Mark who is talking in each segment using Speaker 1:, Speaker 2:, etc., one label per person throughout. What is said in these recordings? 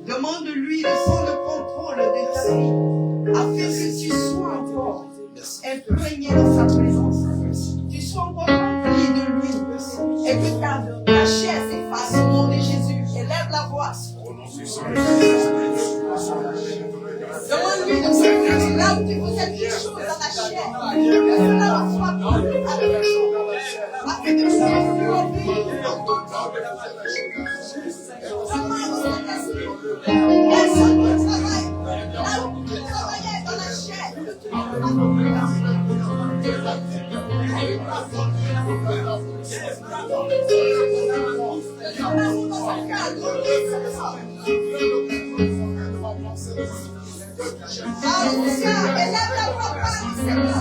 Speaker 1: Demande-lui de prendre le contrôle de ta vie, afin que tu sois encore imprégné dans sa présence. Tu sois encore rempli de lui, et que ta chair s'efface au nom de Jésus. Élève la voix. Demande-lui de se là où tu faisais quelque chose dans la chair. Que cela soit conduit avec afin que tu sois rempli dans ton corps. Personne ne travaille là où tu travaillais dans la chair. Alléluia, élève la voix par le Seigneur.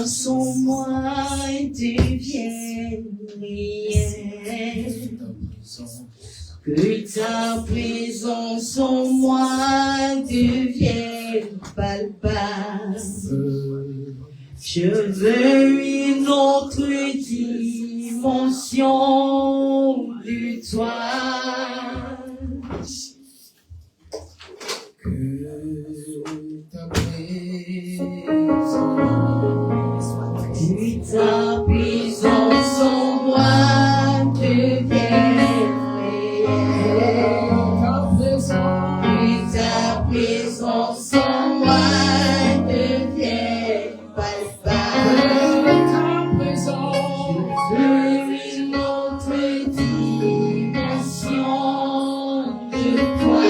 Speaker 2: Sans moi devienne rien, que ta présence en moi devienne palpable. Je veux une autre dimension de toi. Que ta présence en moi devienne réelle. Que ta présence en moi devienne palpable. Je veux une autre dimension de toi.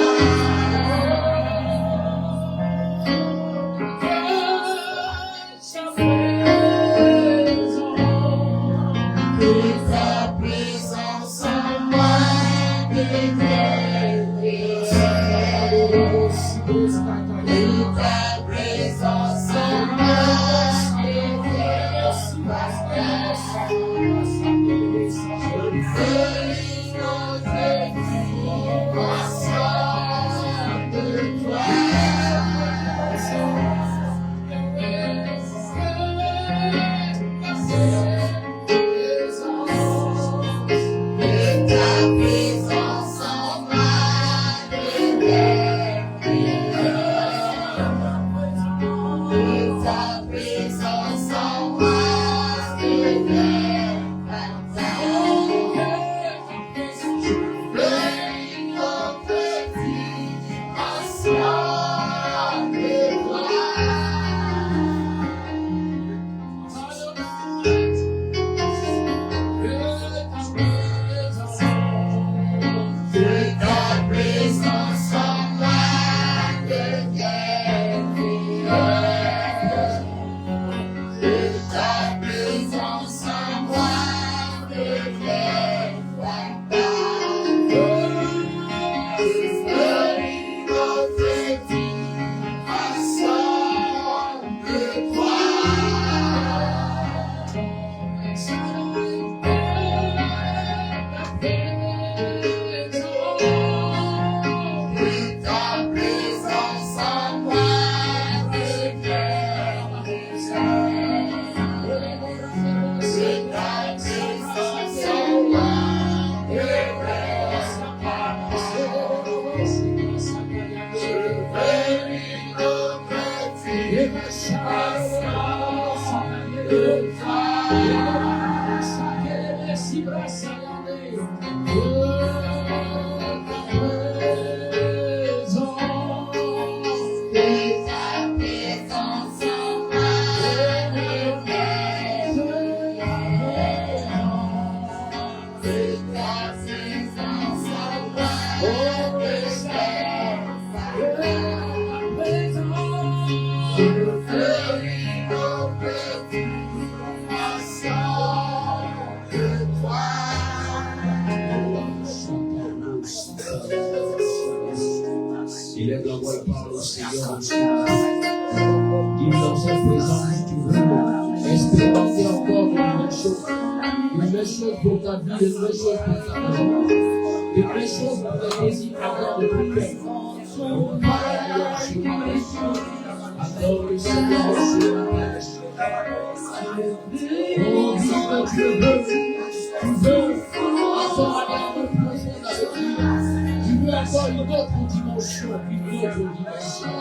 Speaker 2: Élève la voix et parle au Seigneur. Dis dans sa présence, tu veux expérimenter encore de nouvelles choses. De nouvelles choses pour ta vie, de nouvelles choses pour ta maison. De nouvelles choses pour tes désirs encore de ton cœur. Adore le Seigneur sur la terre. Oh, dis que tu veux encore aller un peu plus profond avec lui. Tu veux encore une autre dimension, une autre dimension.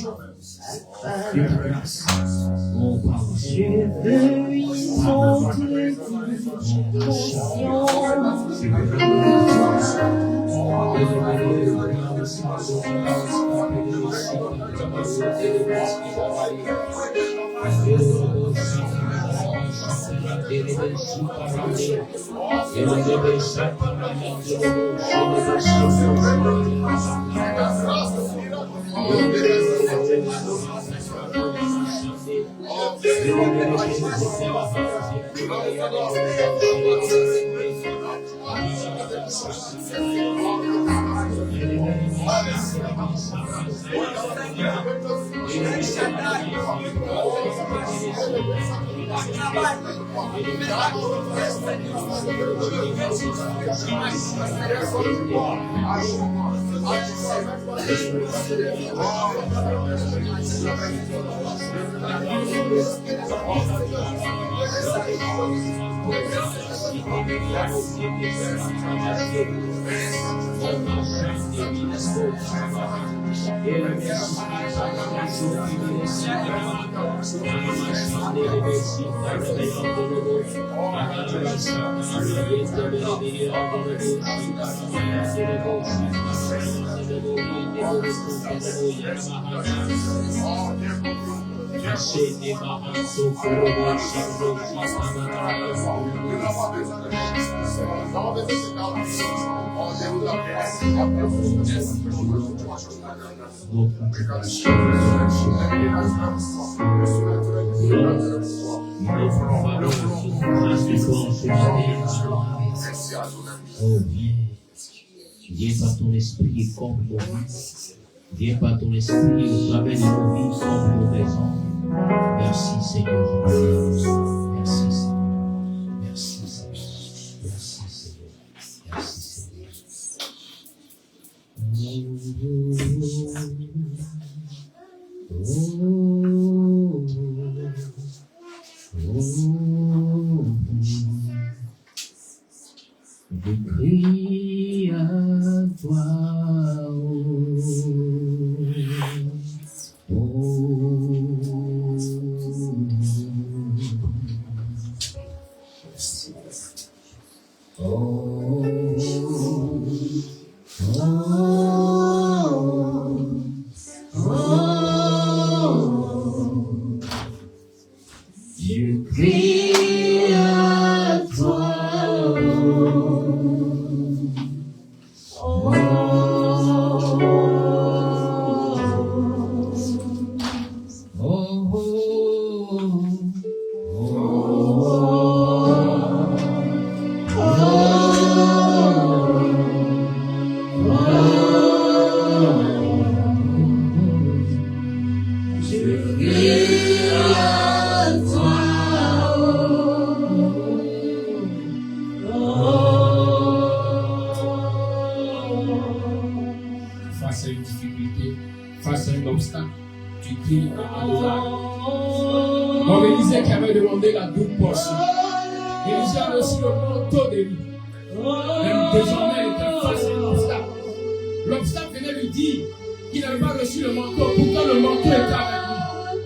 Speaker 2: bénédiction de ta grâce. Oh, pardon.
Speaker 1: Je veux y monter
Speaker 2: Viens par ton esprit et comble nos vies. Viens par ton esprit et ramène nos vies comme nos maisons. Merci Seigneur. Merci Seigneur. Merci Seigneur. Merci Seigneur. Merci Je prie à toi, je prie à toi. Face à une difficulté, face à un obstacle, tu cries à Adonai. Comme Élisée qui avait demandé la double portion. Élisée a reçu le manteau de lui. Même désormais, il était face à un obstacle. L'obstacle venait lui dire qu'il n'avait pas reçu le manteau. Pourtant, le manteau était avec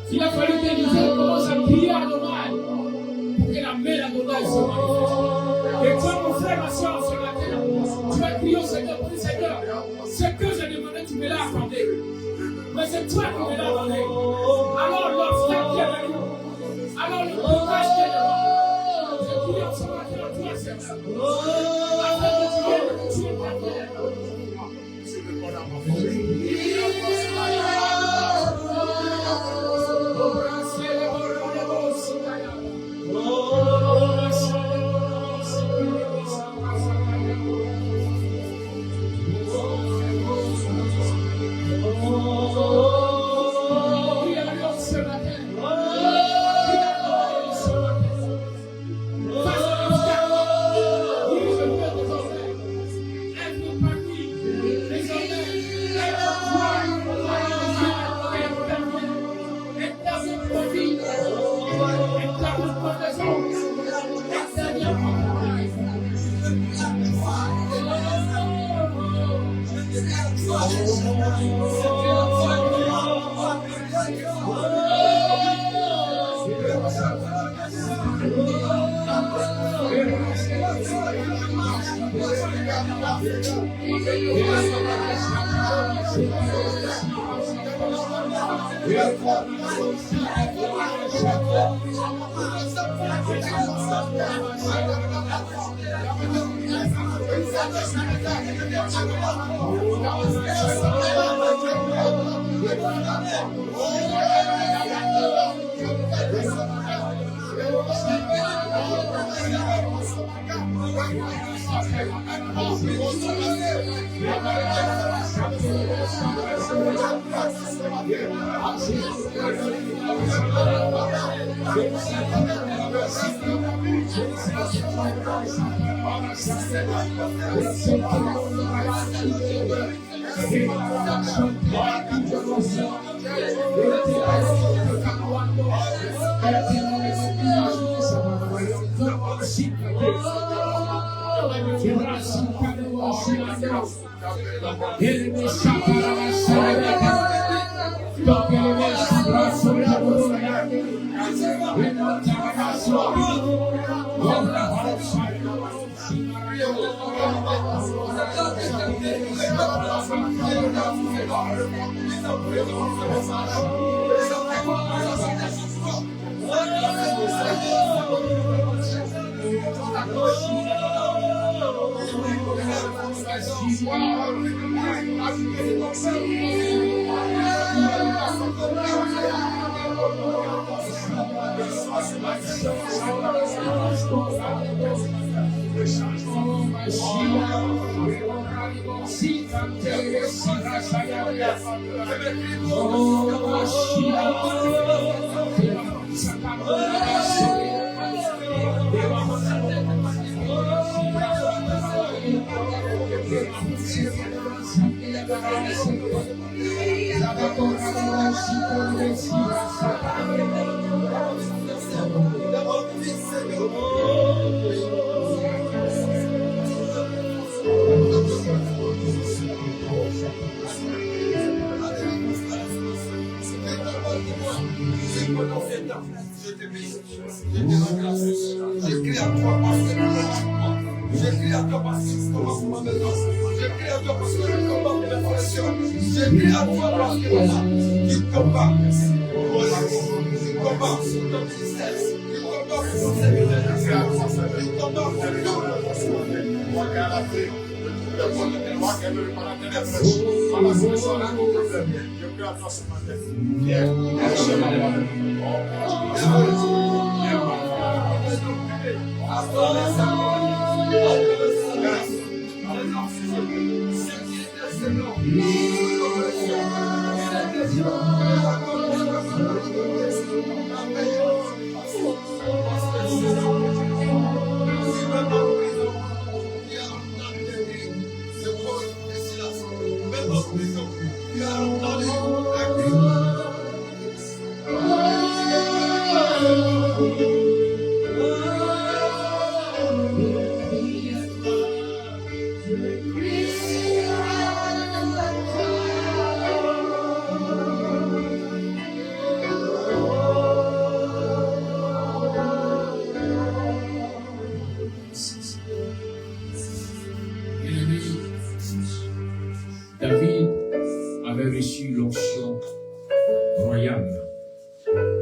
Speaker 2: lui. Il a fallu qu'Élisée commence à prier à Adonai pour que la main d'Adonai se manifeste. Et toi, mon frère, ma soeur, ce matin, tu vas crier au Seigneur pour dire Seigneur, ce que j'ai demandé, tu me l'as accordé. Mais c'est toi qui me l'as donné. Alors l'obstacle qui est venu, alors le blocage qui est devant, je prie en ce matin à toi, Seigneur, afin que tu viennes tuer ta terre. Face à l'obstacle, David avait reçu l'onction royale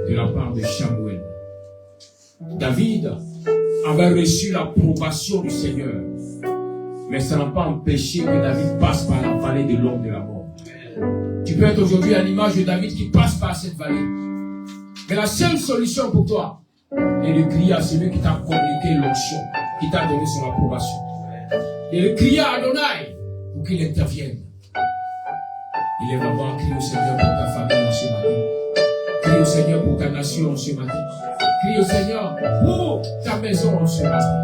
Speaker 2: de la part de Samuel. David avait reçu l'approbation du Seigneur. Mais ça n'a pas empêché que David passe par la vallée de l'ombre de la mort. Tu peux être aujourd'hui à l'image de David qui passe par cette vallée. Mais la seule solution pour toi est de crier à celui qui t'a communiqué l'onction, qui t'a donné son approbation. Et de crier à Adonai pour qu'il intervienne. Il est vraiment crier au Seigneur pour ta famille en ce matin. Crie au Seigneur pour ta nation en ce matin. Crie au Seigneur pour ta maison en ce matin.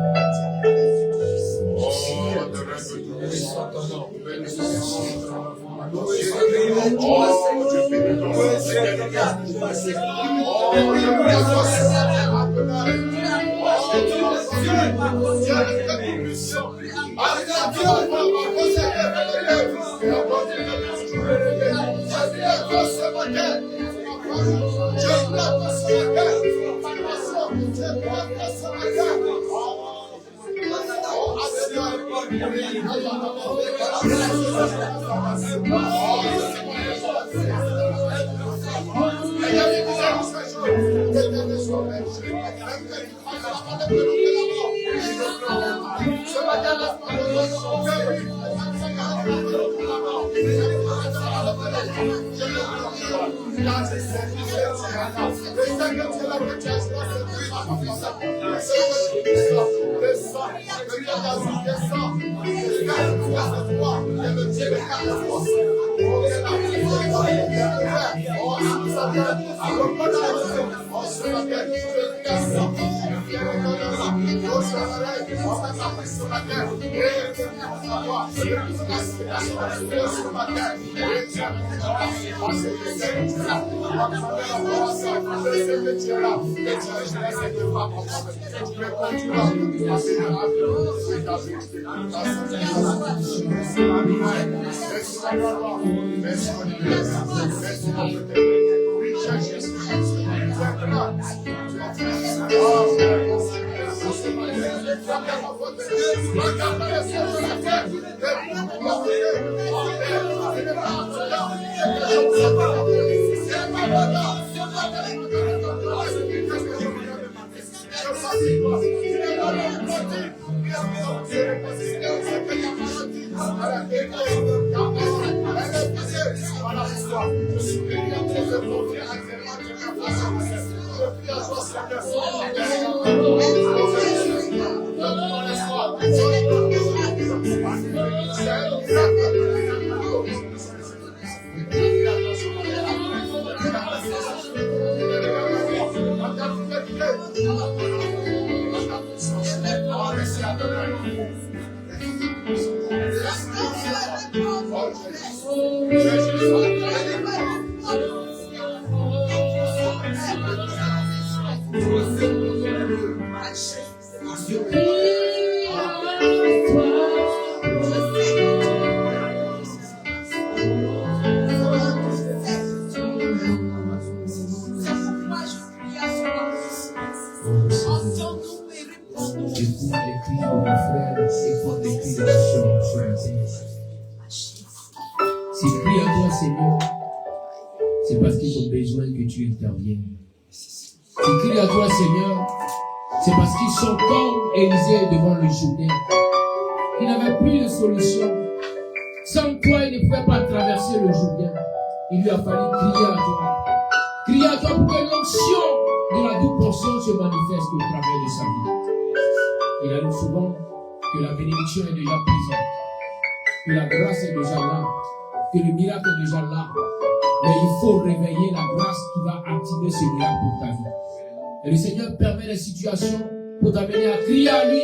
Speaker 2: Et le Seigneur permet les situations pour t'amener à crier à lui,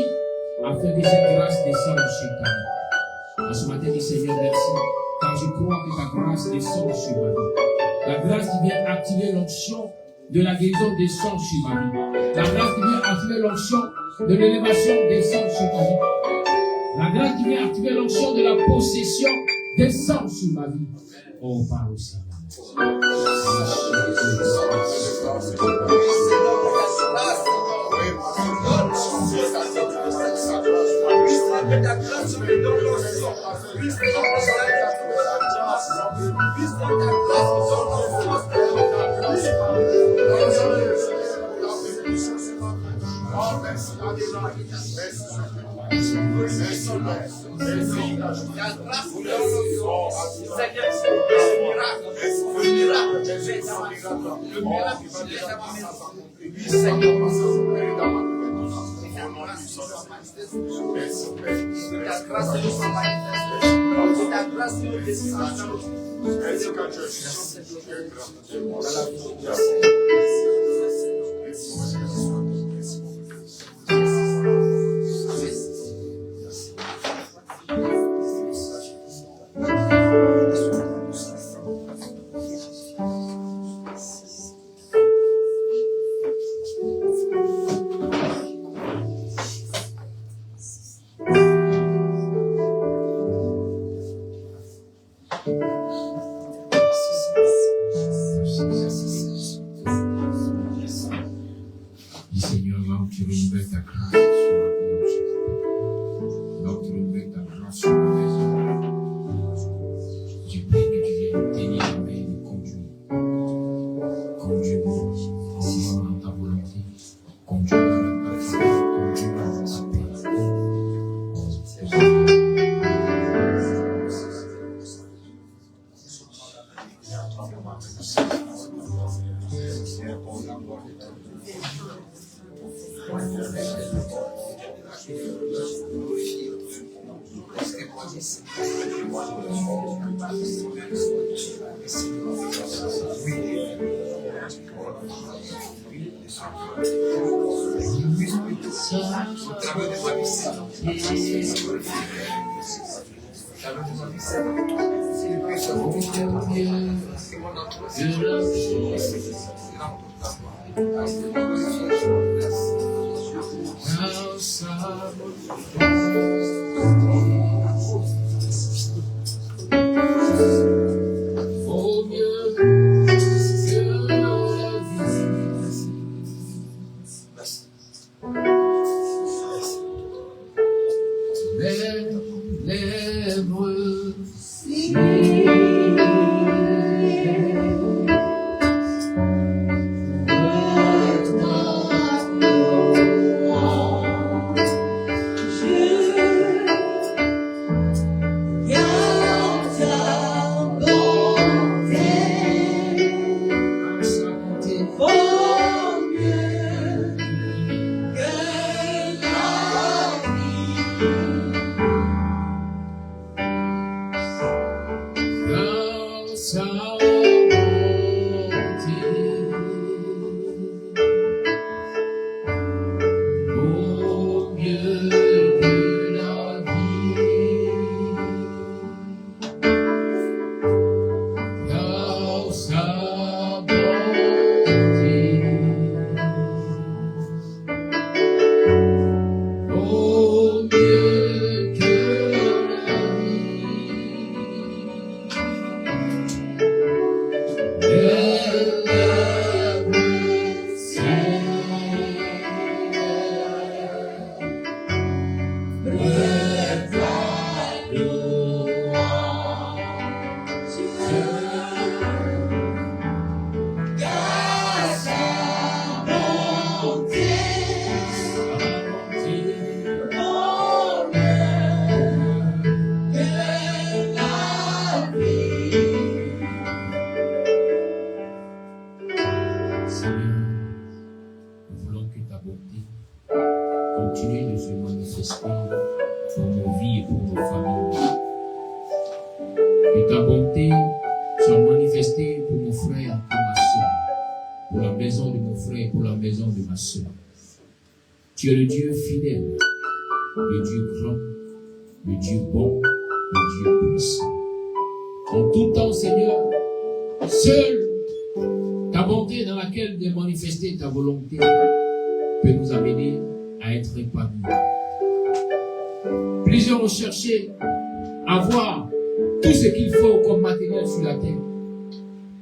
Speaker 2: afin que cette grâce descende sur ta vie. Ce matin, dis Seigneur, merci, car je crois que ta grâce descend sur ma vie. La grâce qui vient activer l'onction de la guérison descend sur ma vie. La grâce qui vient activer l'onction de l'élévation descend sur ta vie. La grâce qui vient activer l'onction de la possession descend sur ma vie. Oh, parle au Seigneur. Alors tu renouvelles ta grâce sur la vie de Jésus. Alors tu renouvelles ta grâce sur la maison. Je prie que tu viennes tenir la main et conduire. Conduis-moi dans ta volonté. Conduis-moi dans ta foi. Conduis-moi dans ta paix.
Speaker 3: Tu es le Dieu fidèle, le Dieu grand, le Dieu bon, le Dieu puissant. En tout temps, Seigneur, seule ta bonté dans laquelle de manifester ta volonté peut nous amener à être épanouis. Plusieurs ont cherché à voir tout ce qu'il faut comme matériel sur la terre.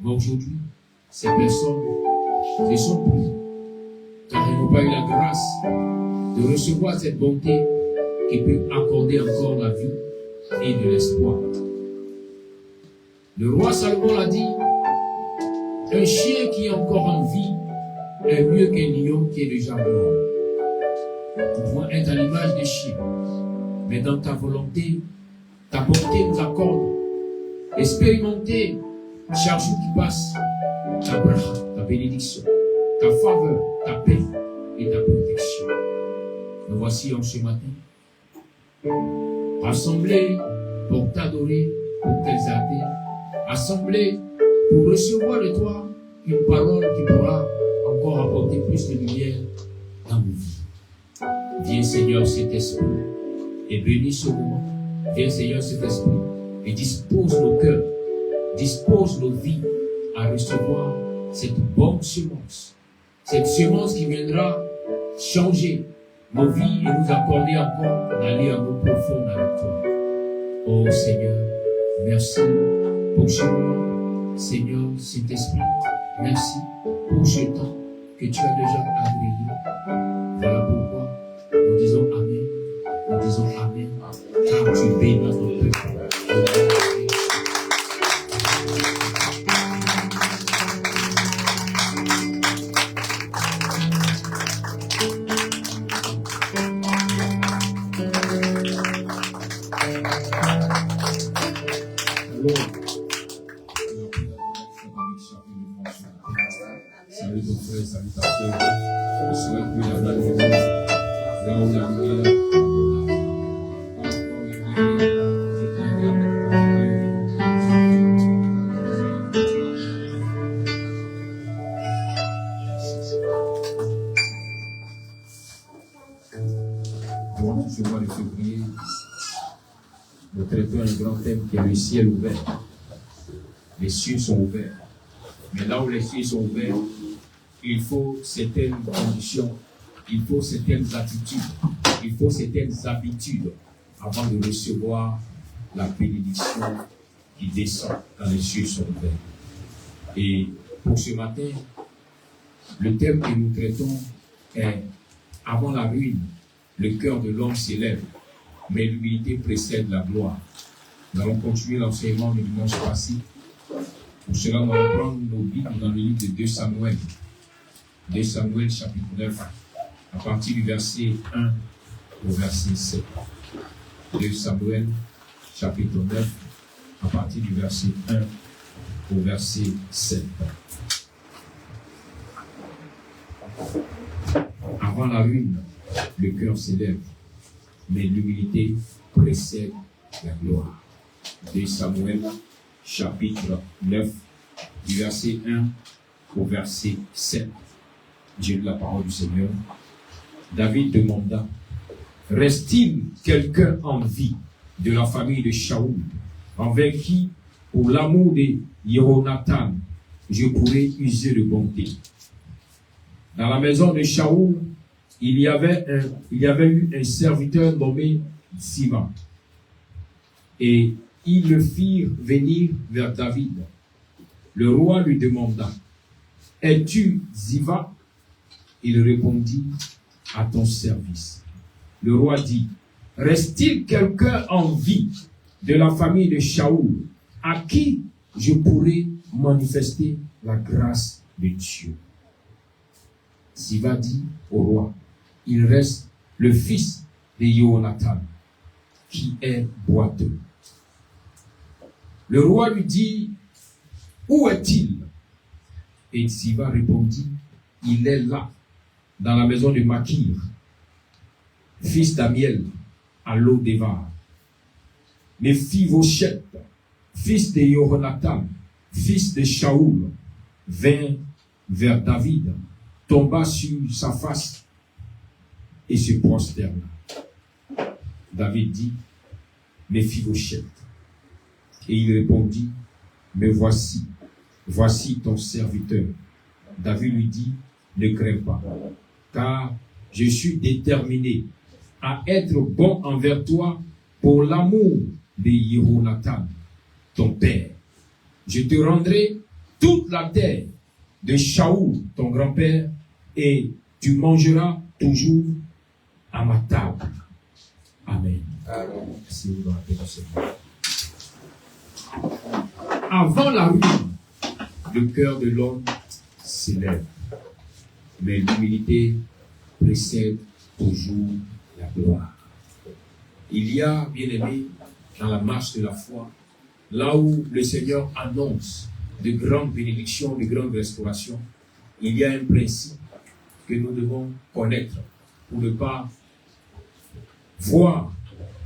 Speaker 3: Mais aujourd'hui, ces personnes ne sont plus, car ils n'ont pas eu la grâce de recevoir cette bonté qui peut accorder encore la vie et de l'espoir. Le roi Salomon l'a dit, un chien qui est encore en vie est mieux qu'un lion qui est déjà mort. Nous pouvons être à l'image des chiens, mais dans ta volonté, ta bonté nous accorde expérimenter chaque jour qui passe ta bracha, ta bénédiction, ta faveur, ta paix et ta protection. Nous voici en ce matin, rassemblés pour t'adorer, pour t'exalter, assemblés pour recevoir de toi une parole qui pourra encore apporter plus de lumière dans nos vies. Viens Seigneur cet esprit et bénis ce moment. Viens Seigneur cet esprit et dispose nos cœurs, dispose nos vies à recevoir cette bonne semence. Cette semence qui viendra changer nos vies et nous accorder encore d'aller à nos profondes avec toi. Oh Seigneur, merci pour ce moment. Seigneur, Saint-Esprit, merci pour ce temps que tu as déjà agréé. Voilà disons Amen, car tu bénis ton peuple.
Speaker 2: Salut ton frère, salut ta soeur. Je souhaite que la main de Dieu, là où la lumière, durant tout ce mois de février, nous traitons un grand thème qui est le ciel ouvert. Les cieux sont ouverts. Mais là où les cieux sont ouverts, il faut certaines conditions, il faut certaines attitudes, il faut certaines habitudes avant de recevoir la bénédiction qui descend quand les cieux sont ouverts. Et pour ce matin, le thème que nous traitons est « Avant la ruine, le cœur de l'homme s'élève, mais l'humilité précède la gloire ». Nous allons continuer l'enseignement du dimanche passé. Pour cela, nous allons prendre nos Bibles dans le livre de 2 Samuel. 2 Samuel chapitre 9, à partir du verset 1 au verset 7. 2 Samuel chapitre 9, à partir du verset 1 au verset 7. Avant la ruine, le cœur s'élève, mais l'humilité précède la gloire. 2 Samuel chapitre 9, du verset 1 au verset 7. J'ai lu la parole du Seigneur. David demanda, reste-t-il quelqu'un en vie de la famille de Shaoul, envers qui, pour l'amour de Jéhonathan, je pourrais user de bonté? Dans la maison de Shaoul, il y avait eu un serviteur nommé Ziba. Et ils le firent venir vers David. Le roi lui demanda, es-tu Ziba? Il répondit, à ton service. Le roi dit, reste-t-il quelqu'un en vie de la famille de Shaoul à qui je pourrais manifester la grâce de Dieu? Ziba dit au roi, il reste le fils de Jéhonathan, qui est boiteux. Le roi lui dit, où est-il? Et Ziba répondit, il est là, dans la maison de Makir, fils d'Amiel, à Lo-Devar. Mephibosheth, fils de Jéhonathan, fils de Shaoul, vint vers David, tomba sur sa face et se prosterna. David dit, Mephibosheth. Et il répondit, mais voici ton serviteur. David lui dit, ne crains pas, car je suis déterminé à être bon envers toi pour l'amour de Jéhonathan, ton père. Je te rendrai toute la terre de Shaoul, ton grand-père, et tu mangeras toujours à ma table. Amen. Merci dans la paix du Seigneur. Avant la ruine, le cœur de l'homme s'élève, mais l'humilité précède toujours la gloire. Il y a, bien aimé, dans la marche de la foi, là où le Seigneur annonce de grandes bénédictions, de grandes restaurations, il y a un principe que nous devons connaître pour ne pas voir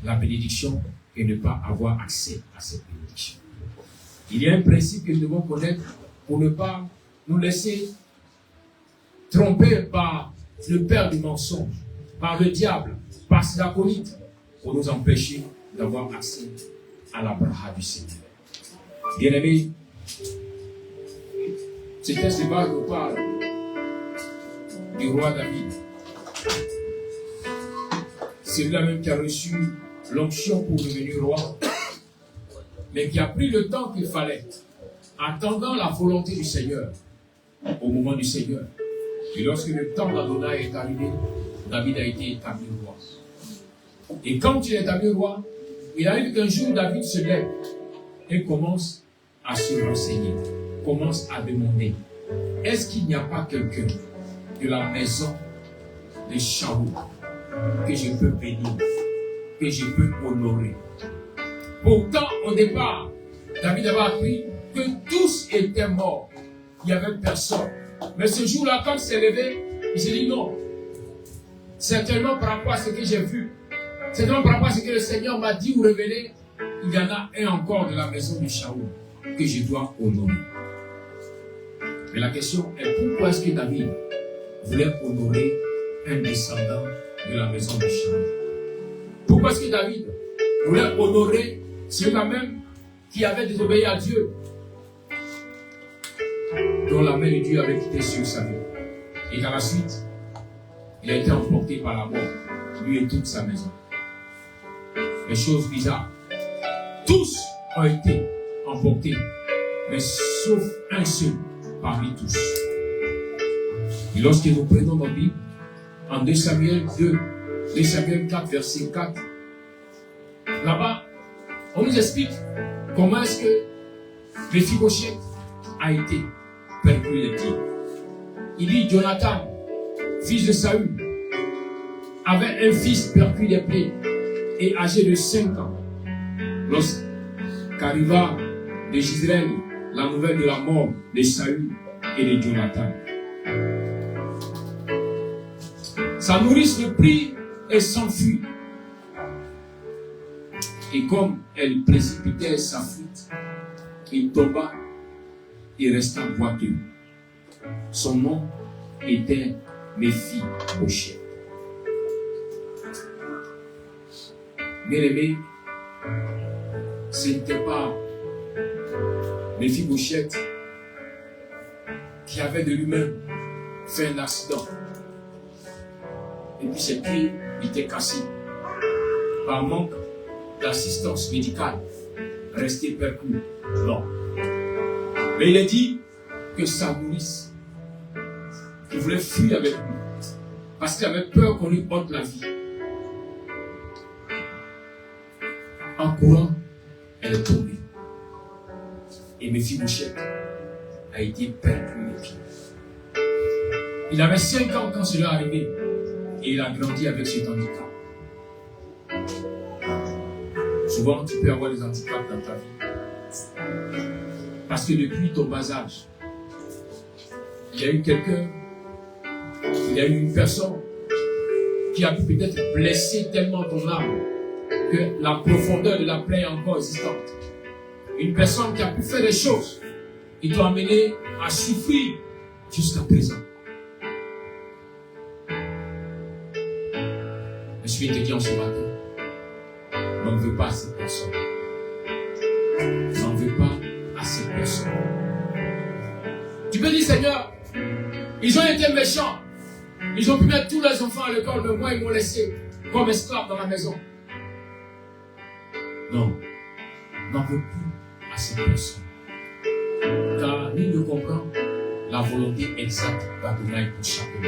Speaker 2: la bénédiction et ne pas avoir accès à cette bénédiction. Il y a un principe que nous devons connaître pour ne pas nous laisser tromper par le père du mensonge, par le diable, par ses acolytes, pour nous empêcher d'avoir accès à la bracha du Seigneur. Bien-aimés, c'est un débat qui parle du roi David. C'est lui même qui a reçu l'onction pour devenir roi, mais qui a pris le temps qu'il fallait, attendant la volonté du Seigneur, au moment du Seigneur. Et lorsque le temps d'Adonai est arrivé, David a été établi roi.
Speaker 3: Et quand il est établi roi, il arrive qu'un jour David se lève et commence à se renseigner, commence à demander, est-ce qu'il n'y a pas quelqu'un de la maison de Shaoul que je peux bénir, que je peux honorer? Pourtant, au départ, David avait appris que tous étaient morts. Il n'y avait personne. Mais ce jour-là, quand il s'est levé, il s'est dit non. Certainement par rapport à ce que j'ai vu, certainement par rapport à ce que le Seigneur m'a dit ou révélé, il y en a un encore de la maison de Shaoul que je dois honorer. Mais la question est, pourquoi est-ce que David voulait honorer un descendant de la maison de Shaoul? Pourquoi est-ce que David voulait honorer ceux-là même qui avaient désobéi à Dieu, dont la main de Dieu avait quitté sur sa vie, et qu'à la suite, il a été emporté par la mort, lui et toute sa maison? Les choses bizarres. Tous ont été emportés, mais sauf un seul parmi tous. Et lorsque nous prenons nos Bibles, en 2 Samuel 4, verset 4, là-bas, on nous explique comment est-ce que Méphibosheth a été perclus les pieds. Il dit, Jonathan, fils de Saül, avait un fils perclus les pieds et âgé de 5 ans. Lorsqu'arriva de Gisraël la nouvelle de la mort de Saül et de Jonathan. Sa nourrice le prit et s'enfuit. Et comme elle précipitait sa fuite, il tomba et resta boiteux. Son nom était Méphibosheth. Bien-aimé, ce n'était pas Méphibosheth qui avait de lui-même fait un accident. Et puis ses pieds étaient cassés par manque d'assistance médicale, resté perclus. Non. Mais il a dit que sa nourrice, qui voulait fuir avec lui, parce qu'il avait peur qu'on lui ôte la vie, en courant, elle est tombée. Et Méphibosheth a été perclus les pieds. Il avait 5 ans quand cela est arrivé, et il a grandi avec cet handicap. Souvent, tu peux avoir des handicaps dans ta vie. Parce que depuis ton bas âge, il y a eu quelqu'un, il y a eu une personne qui a pu peut-être blesser tellement ton âme que la profondeur de la plaie est encore existante. Une personne qui a pu faire des choses qui t'ont amené à souffrir jusqu'à présent. Mais je viens te dire ce matin, on ne veut pas à cette personne. On ne veut pas à cette personne. Tu peux dire, Seigneur, ils ont été méchants. Ils ont pu mettre tous leurs enfants à l'école, mais moi, ils m'ont laissé comme esclave dans la maison. Non, n'en veux plus à cette personne. Car lui ne comprend la volonté exacte d'Adonai pour chacun.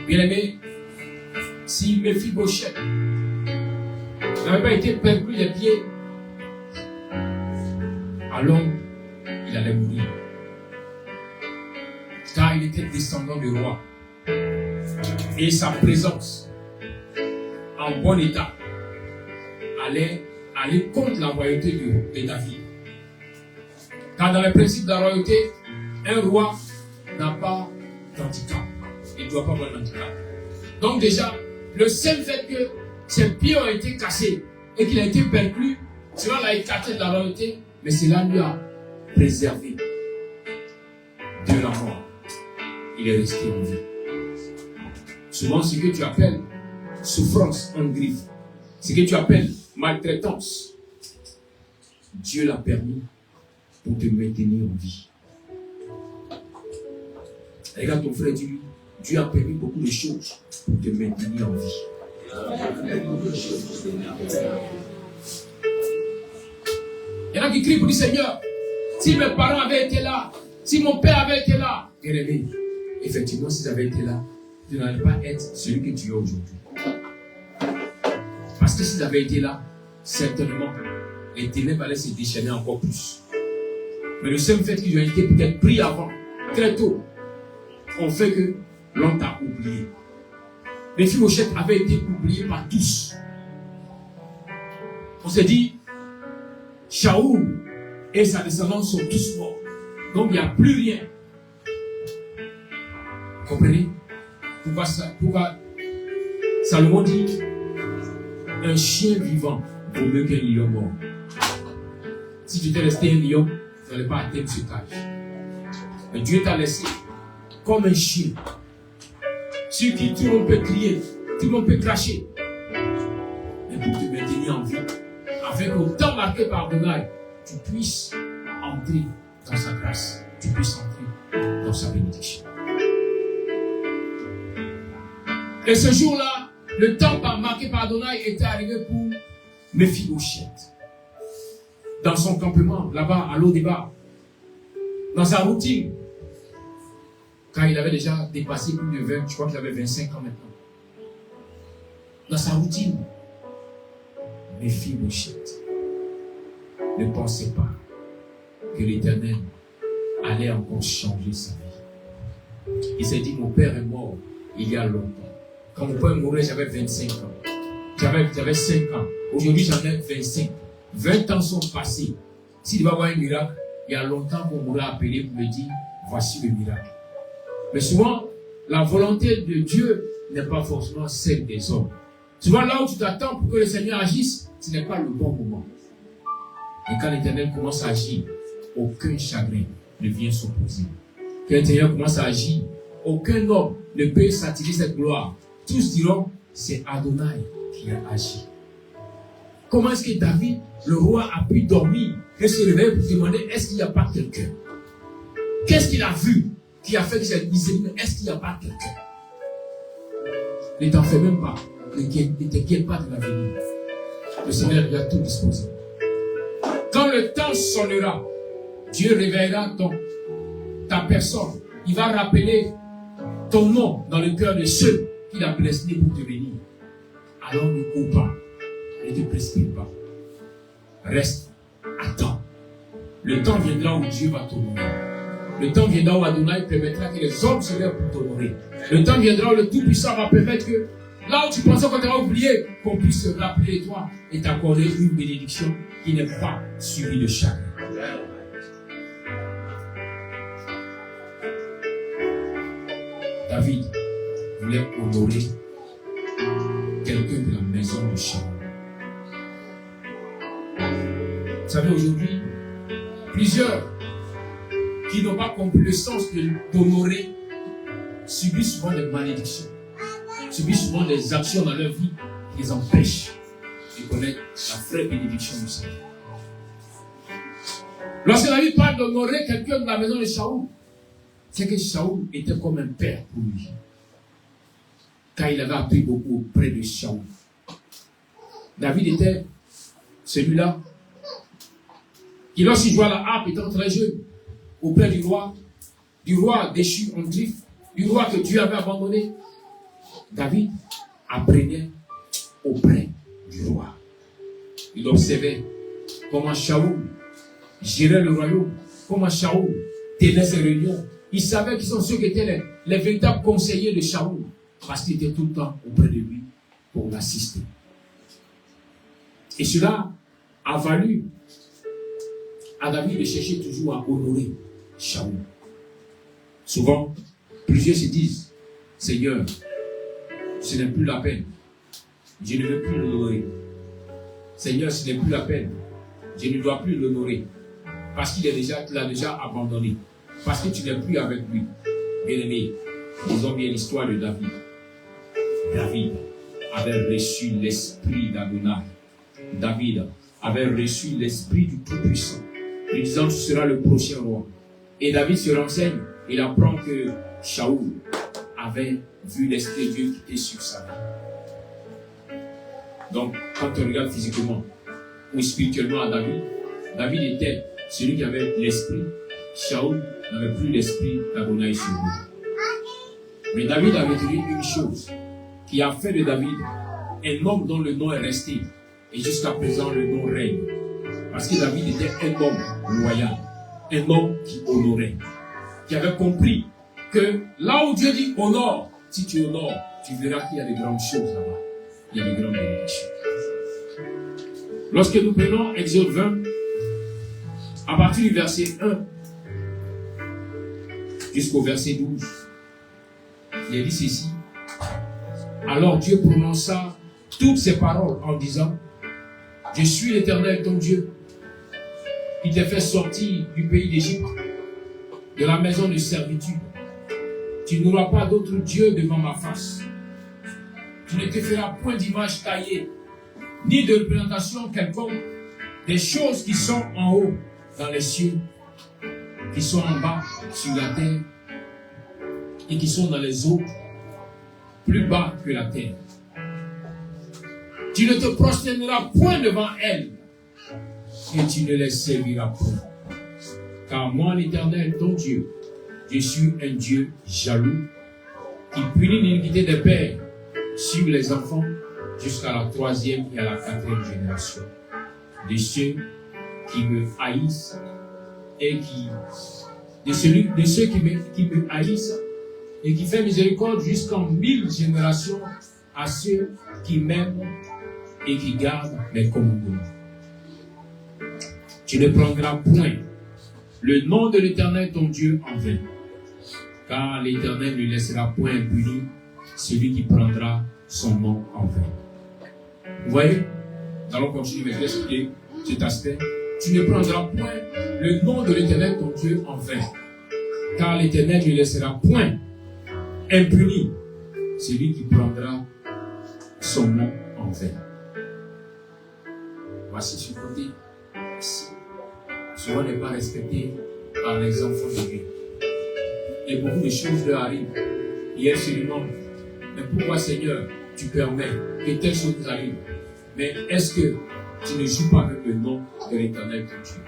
Speaker 3: Bien-aimé, si Méphibosheth n'avait pas été perclus les pieds, alors il allait mourir. Car il était descendant du roi. Et sa présence en bon état allait aller contre la royauté de David. Car dans les principes de la royauté, un roi n'a pas d'handicap. Il ne doit pas avoir d'handicap. Donc déjà, le seul fait que ses pieds ont été cassés et qu'il a été perclus, cela l'a écarté de la royauté, mais cela lui a préservé de la mort. Il est resté en vie. Souvent, ce que tu appelles souffrance en griffe, ce que tu appelles maltraitance, Dieu l'a permis pour te maintenir en vie. Regarde ton frère, dis-lui, Dieu a permis beaucoup de choses pour te maintenir en vie. Il y en a qui crient pour dire, Seigneur, si mes parents avaient été là, si mon père avait été là, bien-aimé, effectivement, s'ils avaient été là, tu n'allais pas être celui que tu es aujourd'hui. Parce que s'ils avaient été là, certainement, les ténèbres allaient se déchaîner encore plus. Mais le seul fait qu'ils ont été peut-être pris avant, très tôt, ont fait que l'on t'a oublié. Méphibosheth avait été oublié par tous. On s'est dit, Shaoul et sa descendance sont tous morts. Donc il n'y a plus rien. Vous comprenez? Pourquoi Salomon dit, un chien vivant vaut mieux qu'un lion mort. Si tu étais resté un lion, tu n'allais pas atteindre cet âge. Mais Dieu t'a laissé comme un chien sur qui tout le monde peut crier, tout le monde peut cracher. Mais pour te maintenir en vie, afin qu'au temps marqué par Adonai, tu puisses entrer dans sa grâce, tu puisses entrer dans sa bénédiction. Et ce jour-là, le temps marqué par Adonai était arrivé pour Méphibosheth. Dans son campement, là-bas, à Lo-Débar, dans sa routine, quand il avait déjà dépassé plus de 20, je crois qu'il avait 25 ans maintenant. Dans sa routine, Méphibosheth ne pensait pas que l'Éternel allait encore changer sa vie. Il s'est dit, mon père est mort il y a longtemps. Quand mon père mourait, j'avais 25 ans. J'avais 5 ans. Aujourd'hui, j'en ai 25. 20 ans sont passés. S'il doit y avoir un miracle, il y a longtemps qu'on m'aurait appelé pour me dire, voici le miracle. Mais souvent, la volonté de Dieu n'est pas forcément celle des hommes. Souvent, là où tu t'attends pour que le Seigneur agisse, ce n'est pas le bon moment. Et quand l'Éternel commence à agir, aucun chagrin ne vient s'opposer. Quand l'Éternel commence à agir, aucun homme ne peut s'attirer cette gloire. Tous diront, c'est Adonai qui a agi. Comment est-ce que David, le roi, a pu dormir et se réveiller pour demander, est-ce qu'il n'y a pas quelqu'un? Qu'est-ce qu'il a vu qui a fait que cette miséricorde, mais est-ce qu'il n'y a pas quelqu'un? Ne t'en fais même pas. Ne t'inquiète pas de l'avenir. Le Seigneur lui a tout disposé. Quand le temps sonnera, Dieu réveillera ta personne. Il va rappeler ton nom dans le cœur de ceux qu'il a prédestinés pour te bénir. Alors ne cours pas. Ne te précipite pas. Reste. Attends. Le temps viendra où Dieu va t'honorer. Le temps viendra où Adonai permettra que les hommes se lèvent pour t'honorer. Le temps viendra où le Tout-Puissant va permettre que là où tu pensais qu'on t'avait oublié, qu'on puisse se rappeler de toi et t'accorder une bénédiction qui n'est pas suivie de chagrin. David voulait honorer quelqu'un de la maison de Shaoul. Vous savez, aujourd'hui, plusieurs qui n'ont pas compris le sens d'honorer subissent souvent des malédictions, subissent souvent des actions dans leur vie qui les empêchent de connaître la vraie bénédiction du Seigneur. Lorsque David parle d'honorer quelqu'un de la maison de Shaoul, c'est que Shaoul était comme un père pour lui. Car il avait appris beaucoup auprès de Shaoul. David était celui-là qui, lorsqu'il jouait à la harpe, étant très jeune, auprès du roi déchu en griffe, du roi que Dieu avait abandonné, David apprenait auprès du roi. Il observait comment Shaoul gérait le royaume, comment Shaoul tenait ses réunions. Il savait qui sont ceux qui étaient les véritables conseillers de Shaoul, parce qu'il était tout le temps auprès de lui pour l'assister. Et cela a valu à David de chercher toujours à honorer Shaoul. Souvent, plusieurs se disent, Seigneur, ce n'est plus la peine. Je ne veux plus l'honorer. Seigneur, ce n'est plus la peine. Je ne dois plus l'honorer. Parce qu'il l'a déjà abandonné. Parce que tu n'es plus avec lui. Bien-aimé, disons bien l'histoire de David. David avait reçu l'esprit d'Adonai. David avait reçu l'esprit du Tout-Puissant, lui disant, tu seras le prochain roi. Et David se renseigne, il apprend que Shaoul avait vu l'esprit de Dieu qui était sur sa vie. Donc, quand on regarde physiquement ou spirituellement à David, David était celui qui avait l'esprit. Shaoul n'avait plus l'esprit d'Adonai sur lui. Mais David avait dit une chose qui a fait de David un homme dont le nom est resté. Et jusqu'à présent, le nom règne. Parce que David était un homme loyal, un homme qui honorait, qui avait compris que là où Dieu dit honore, si tu honores, tu verras qu'il y a de grandes choses là-bas. Il y a de grandes bénédictions. Lorsque nous prenons Exode 20, à partir du verset 1 jusqu'au verset 12, il est dit ceci. Alors Dieu prononça toutes ces paroles en disant, je suis l'Éternel ton Dieu, qui t'a fait sortir du pays d'Égypte, de la maison de servitude. Tu n'auras pas d'autre Dieu devant ma face. Tu ne te feras point d'image taillée, ni de représentation quelconque des choses qui sont en haut dans les cieux, qui sont en bas sur la terre, et qui sont dans les eaux plus bas que la terre. Tu ne te prosterneras point devant elles, et tu ne les serviras point. Car moi, l'Éternel, ton Dieu, je suis un Dieu jaloux, qui punit l'iniquité des pères sur les enfants jusqu'à la 3e et à la 4e génération de ceux qui me haïssent et de ceux qui me haïssent et qui fait miséricorde jusqu'en 1000 générations à ceux qui m'aiment et qui gardent mes commandements. Tu ne prendras point le nom de l'Éternel ton Dieu en vain, car l'Éternel ne laissera point impuni celui qui prendra son nom en vain. Vous voyez, nous allons continuer avec cet aspect. Tu ne prendras point le nom de l'Éternel ton Dieu en vain, car l'Éternel ne laissera point impuni celui qui prendra son nom en vain. Voici ce côté. Souvent n'est pas respecté par les enfants de Dieu. Et beaucoup de choses leur arrivent. Et elles se demandent, mais pourquoi Seigneur, tu permets que telle chose nous arrive? Mais est-ce que tu ne joues pas avec le nom de l'Éternel ton Dieu?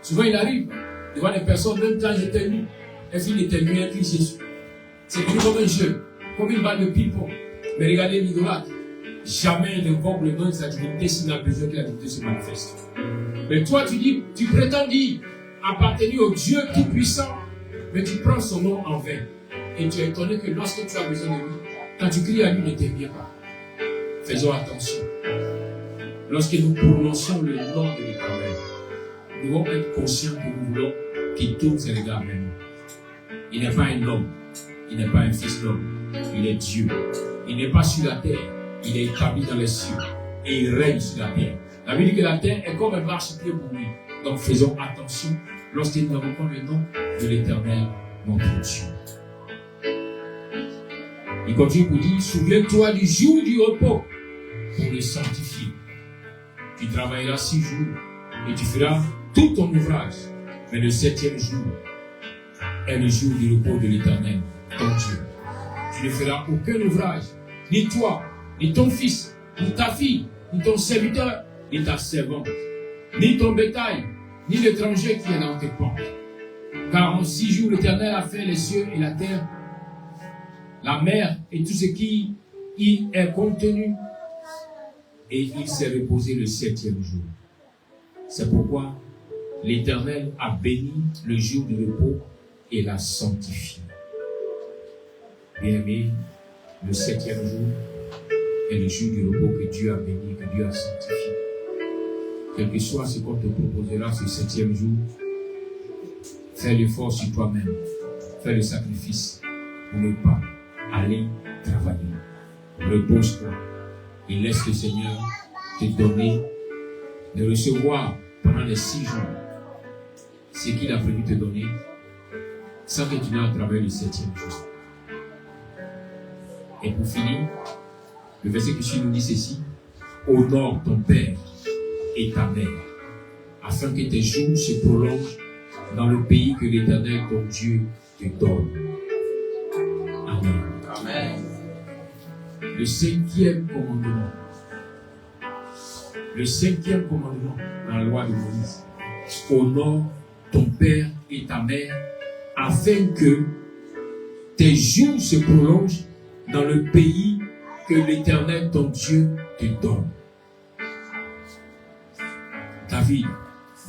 Speaker 3: Souvent il arrive devant des personnes, même quand j'étais nu, elles finissent d'éternuer un Christ Jésus. C'est devenu comme un jeu, comme une balle de ping-pong. Mais regardez l'idolâtre. Jamais ne invoque le nom de sa divinité s'il n'a besoin que la divinité se manifeste. Mais toi, tu prétends dire appartenir au Dieu Tout-Puissant, mais tu prends son nom en vain. Et tu es étonné que lorsque tu as besoin de lui, quand tu cries à lui, ne t'aime pas. Faisons attention. Lorsque nous prononçons le nom de l'Éternel, nous devons être conscients que nous voulons qu'il tourne ses regards vers nous. Il n'est pas un homme, il n'est pas un fils d'homme, il est Dieu. Il n'est pas sur la terre, il est établi dans les cieux et il règne sur la terre. La Bible dit que la terre est comme un marchepied pour lui. Donc faisons attention lorsque nous invoquons le nom de l'Éternel, notre Dieu. Il continue pour dire, souviens-toi du jour du repos pour le sanctifier. Tu travailleras 6 jours et tu feras tout ton ouvrage. Mais le 7e jour est le jour du repos de l'Éternel, ton Dieu. Tu ne feras aucun ouvrage, ni toi, ni ton fils, ni ta fille, ni ton serviteur, ni ta servante, ni ton bétail, ni l'étranger qui est dans tes portes. Car en 6 jours, l'Éternel a fait les cieux et la terre, la mer et tout ce qui y est contenu, et il s'est reposé le 7e jour. C'est pourquoi l'Éternel a béni le jour du repos et l'a sanctifié. Bien-aimé, le 7e jour est le jour du repos que Dieu a béni, que Dieu a sanctifié. Quel que soit ce qu'on te proposera ce 7e jour, fais l'effort sur toi-même, fais le sacrifice pour ne pas aller travailler. Repose-toi et laisse le Seigneur te donner, de recevoir pendant les 6 jours ce qu'il a prévu te donner, sans que tu n'aies à travers le 7e jour. Et pour finir, le verset qui suit nous dit ceci: honore ton père et ta mère, afin que tes jours se prolongent dans le pays que l'Éternel ton Dieu te donne. Amen.
Speaker 1: Amen.
Speaker 3: Le 5e commandement. Le 5e commandement dans la loi de Moïse. Honore ton père et ta mère, afin que tes jours se prolongent dans le pays que l'Éternel, ton Dieu, te donne. David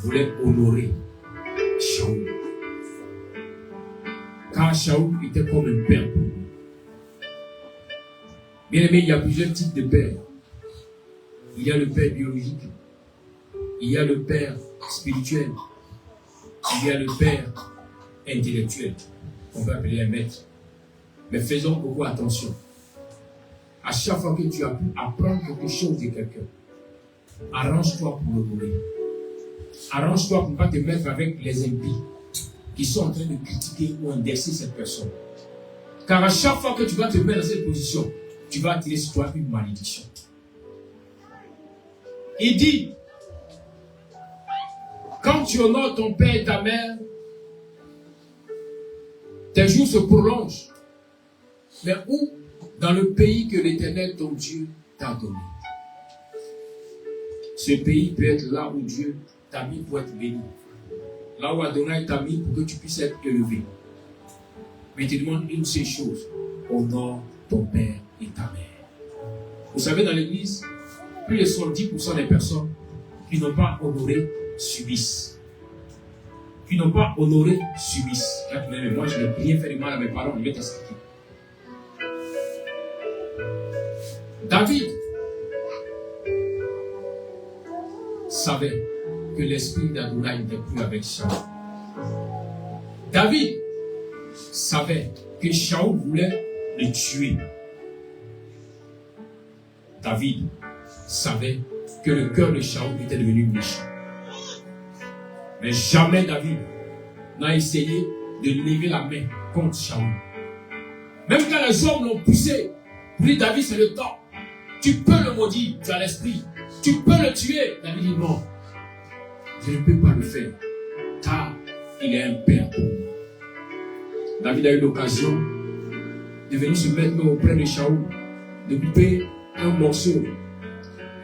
Speaker 3: voulait honorer Shaoul. Car Shaoul était comme un père pour lui. Bien aimé, il y a plusieurs types de pères. Il y a le père biologique. Il y a le père spirituel. Il y a le père intellectuel. On va appeler un maître. Mais faisons beaucoup attention. À chaque fois que tu as pu apprendre quelque chose de quelqu'un, arrange-toi pour l'honorer. Arrange-toi pour ne pas te mettre avec les impies qui sont en train de critiquer ou indexer cette personne. Car à chaque fois que tu vas te mettre dans cette position, tu vas attirer sur toi une malédiction. Il dit, quand tu honores ton père et ta mère, tes jours se prolongent. Mais où? Dans le pays que l'Éternel, ton Dieu, t'a donné. Ce pays peut être là où Dieu t'a mis pour être béni. Là où Adonai t'a mis pour que tu puisses être élevé. Mais il te demande une seule chose. Honore ton père et ta mère. Vous savez, dans l'église, plus de 70% des personnes qui n'ont pas honoré subissent. Qui n'ont pas honoré subissent. Mais moi, je n'ai rien fait de mal à mes parents, je vais t'expliquer. David savait que l'esprit d'Adonai n'était plus avec Shaoul. David savait que Shaoul voulait le tuer. David savait que le cœur de Shaoul était devenu méchant. Mais jamais David n'a essayé de lever la main contre Shaoul. Même quand les hommes l'ont poussé, pour dire David c'est le temps. Tu peux le maudire, tu as l'esprit. Tu peux le tuer. David dit non. Je ne peux pas le faire. Car il est un père pour moi. David a eu l'occasion de venir se mettre auprès de Shaoul, de couper un morceau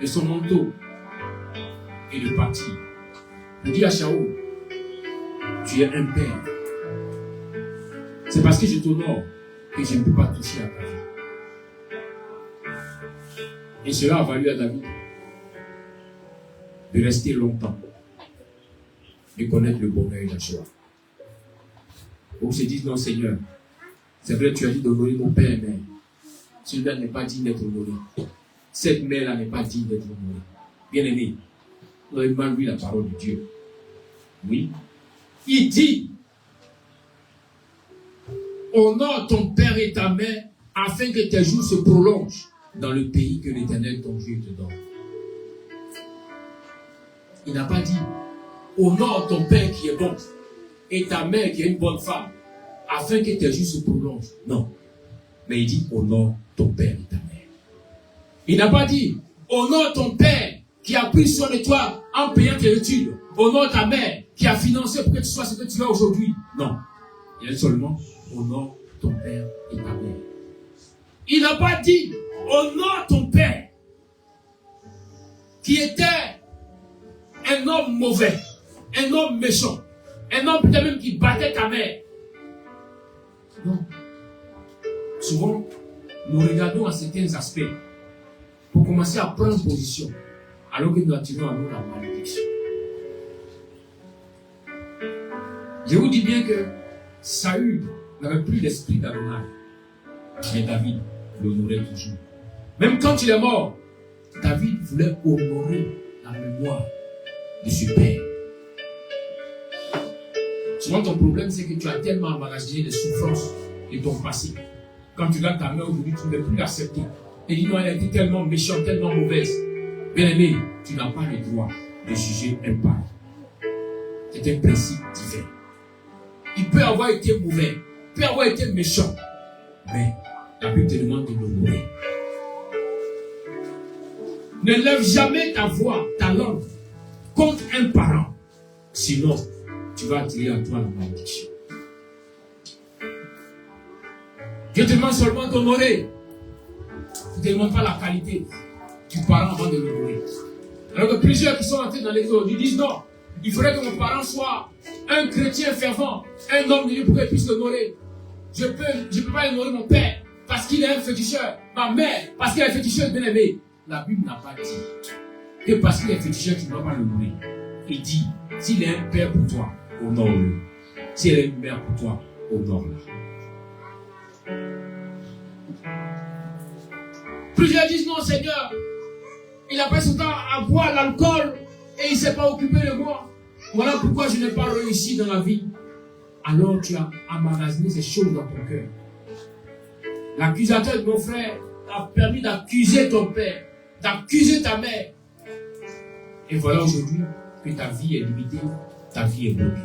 Speaker 3: de son manteau et de partir. Il dit à Shaoul, tu es un père. C'est parce que je t'honore que je ne peux pas toucher à ta vie. Et cela a valu à David de rester longtemps, de connaître le bonheur et la joie. On se dit, non Seigneur, c'est vrai tu as dit d'honorer mon père et mère. Celui-là n'est pas digne d'être honoré. Cette mère-là n'est pas digne d'être honorée. Bien aimé, vous avez mal lu la parole de Dieu. Oui. Il dit, honore ton père et ta mère afin que tes jours se prolongent dans le pays que l'Éternel ton Dieu te donne. Il n'a pas dit, honore ton père qui est bon et ta mère qui est une bonne femme afin que tes jours se prolongent. Non. Mais il dit, honore ton père et ta mère. Il n'a pas dit, honore ton père qui a pris soin de toi en payant tes études. Honore ta mère qui a financé pour que tu sois ce que tu es aujourd'hui. Non. Il a dit seulement, honore ton père et ta mère. Il n'a pas dit, honore ton père qui était un homme mauvais, un homme méchant, un homme peut-être même qui battait ta mère. Non. Souvent, nous regardons à certains aspects pour commencer à prendre position alors que nous attirons à nous la malédiction. Je vous dis bien que Saül n'avait plus l'esprit d'Adonai, mais David l'honorait toujours. Même quand il est mort, David voulait honorer la mémoire de ce père. Souvent ton problème c'est que tu as tellement emmagasiné les souffrances de ton passé. Quand tu regardes ta mère aujourd'hui, tu ne peux plus l'accepter. Et dis-moi, elle a été tellement méchante, tellement mauvaise. Bien aimé, tu n'as pas le droit de juger un parent. C'est un principe divin. Il peut avoir été mauvais, il peut avoir été méchant, mais la Bible te demande de l'honorer. Ne lève jamais ta voix, ta langue contre un parent. Sinon, tu vas attirer à toi la malédiction. Je te demande seulement d'honorer. Je ne te demande pas la qualité du parent avant de l'honorer. Alors que plusieurs qui sont entrés dans l'église ils disent non, il faudrait que mon parent soit un chrétien fervent, un homme de Dieu pour qu'il puisse l'honorer. Je peux pas honorer mon père. parce qu'il est un féticheur. Ma mère, parce qu'elle est féticheuse bien-aimée. La Bible n'a pas dit que parce qu'il est féticheur, tu ne dois pas le nourrir. Il dit, s'il est un père pour toi, honore-le. S'il est une mère pour toi, honore-la. Plusieurs disent, non Seigneur, il a passé son temps à boire l'alcool et il ne s'est pas occupé de moi. Voilà pourquoi je n'ai pas réussi dans la vie. Alors tu as emmagasiné ces choses dans ton cœur. L'accusateur de mon frère a permis d'accuser ton père, d'accuser ta mère. Et voilà aujourd'hui que ta vie est limitée, ta vie est bloquée.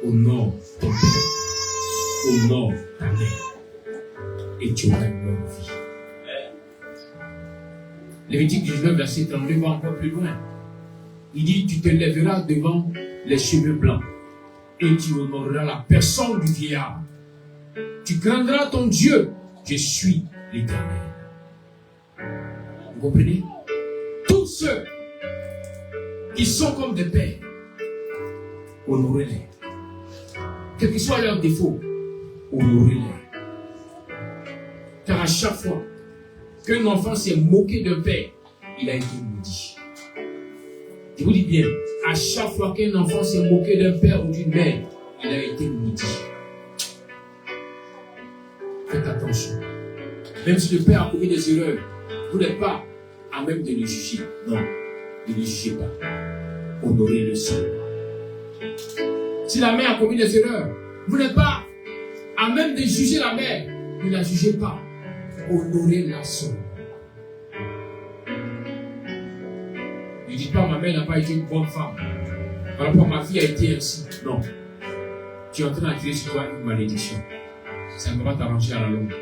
Speaker 3: Honore ton père, honore ta mère, et tu auras une bonne vie. Lévitique 19, verset 32 va encore plus loin. Il dit, tu te lèveras devant les cheveux blancs et tu honoreras la personne du vieillard. Tu craindras ton Dieu, je suis l'Éternel. Vous comprenez? Tous ceux qui sont comme des pères, honorez-les. Quels que soient leurs défauts, honorez-les. Car à chaque fois qu'un enfant s'est moqué d'un père, il a été maudit. Je vous dis bien, à chaque fois qu'un enfant s'est moqué d'un père ou d'une mère, il a été maudit. Faites attention. Même si le père a commis des erreurs, vous n'êtes pas à même de le juger. Non, ne le jugez pas. Honorez le sang. Si la mère a commis des erreurs, vous n'êtes pas à même de juger la mère. Ne la jugez pas. Honorez la sœur. Ne dites pas ma mère n'a pas été une bonne femme. Par rapport à ma fille a été ainsi. Non. Tu es en train d'attirer sur toi une malédiction. Ça ne va pas t'arranger à la longue.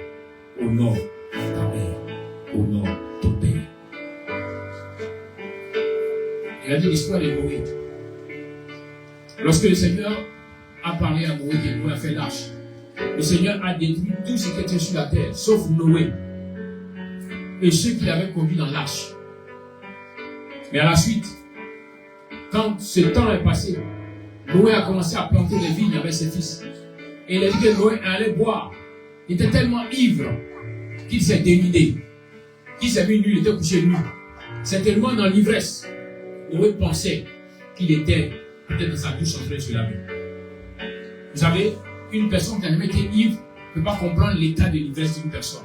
Speaker 3: Honore ta mère. Honore ton père. Regardez l'histoire de Noé. Lorsque le Seigneur a parlé à Noé, que Noé a fait l'arche, le Seigneur a détruit tout ce qui était sur la terre, sauf Noé et ceux qui l'avaient conduit dans l'arche. Mais à la suite, quand ce temps est passé, Noé a commencé à planter des vignes avec ses fils. Et il a dit que Noé allait boire. Il était tellement ivre qu'il s'est dénudé. Il s'est mis nu, il était couché nu. C'est tellement dans l'ivresse. Noé pensait qu'il était peut-être dans sa douche en train de se laver. Vous savez, une personne qui a jamais été ivre ne peut pas comprendre l'état de l'ivresse d'une personne.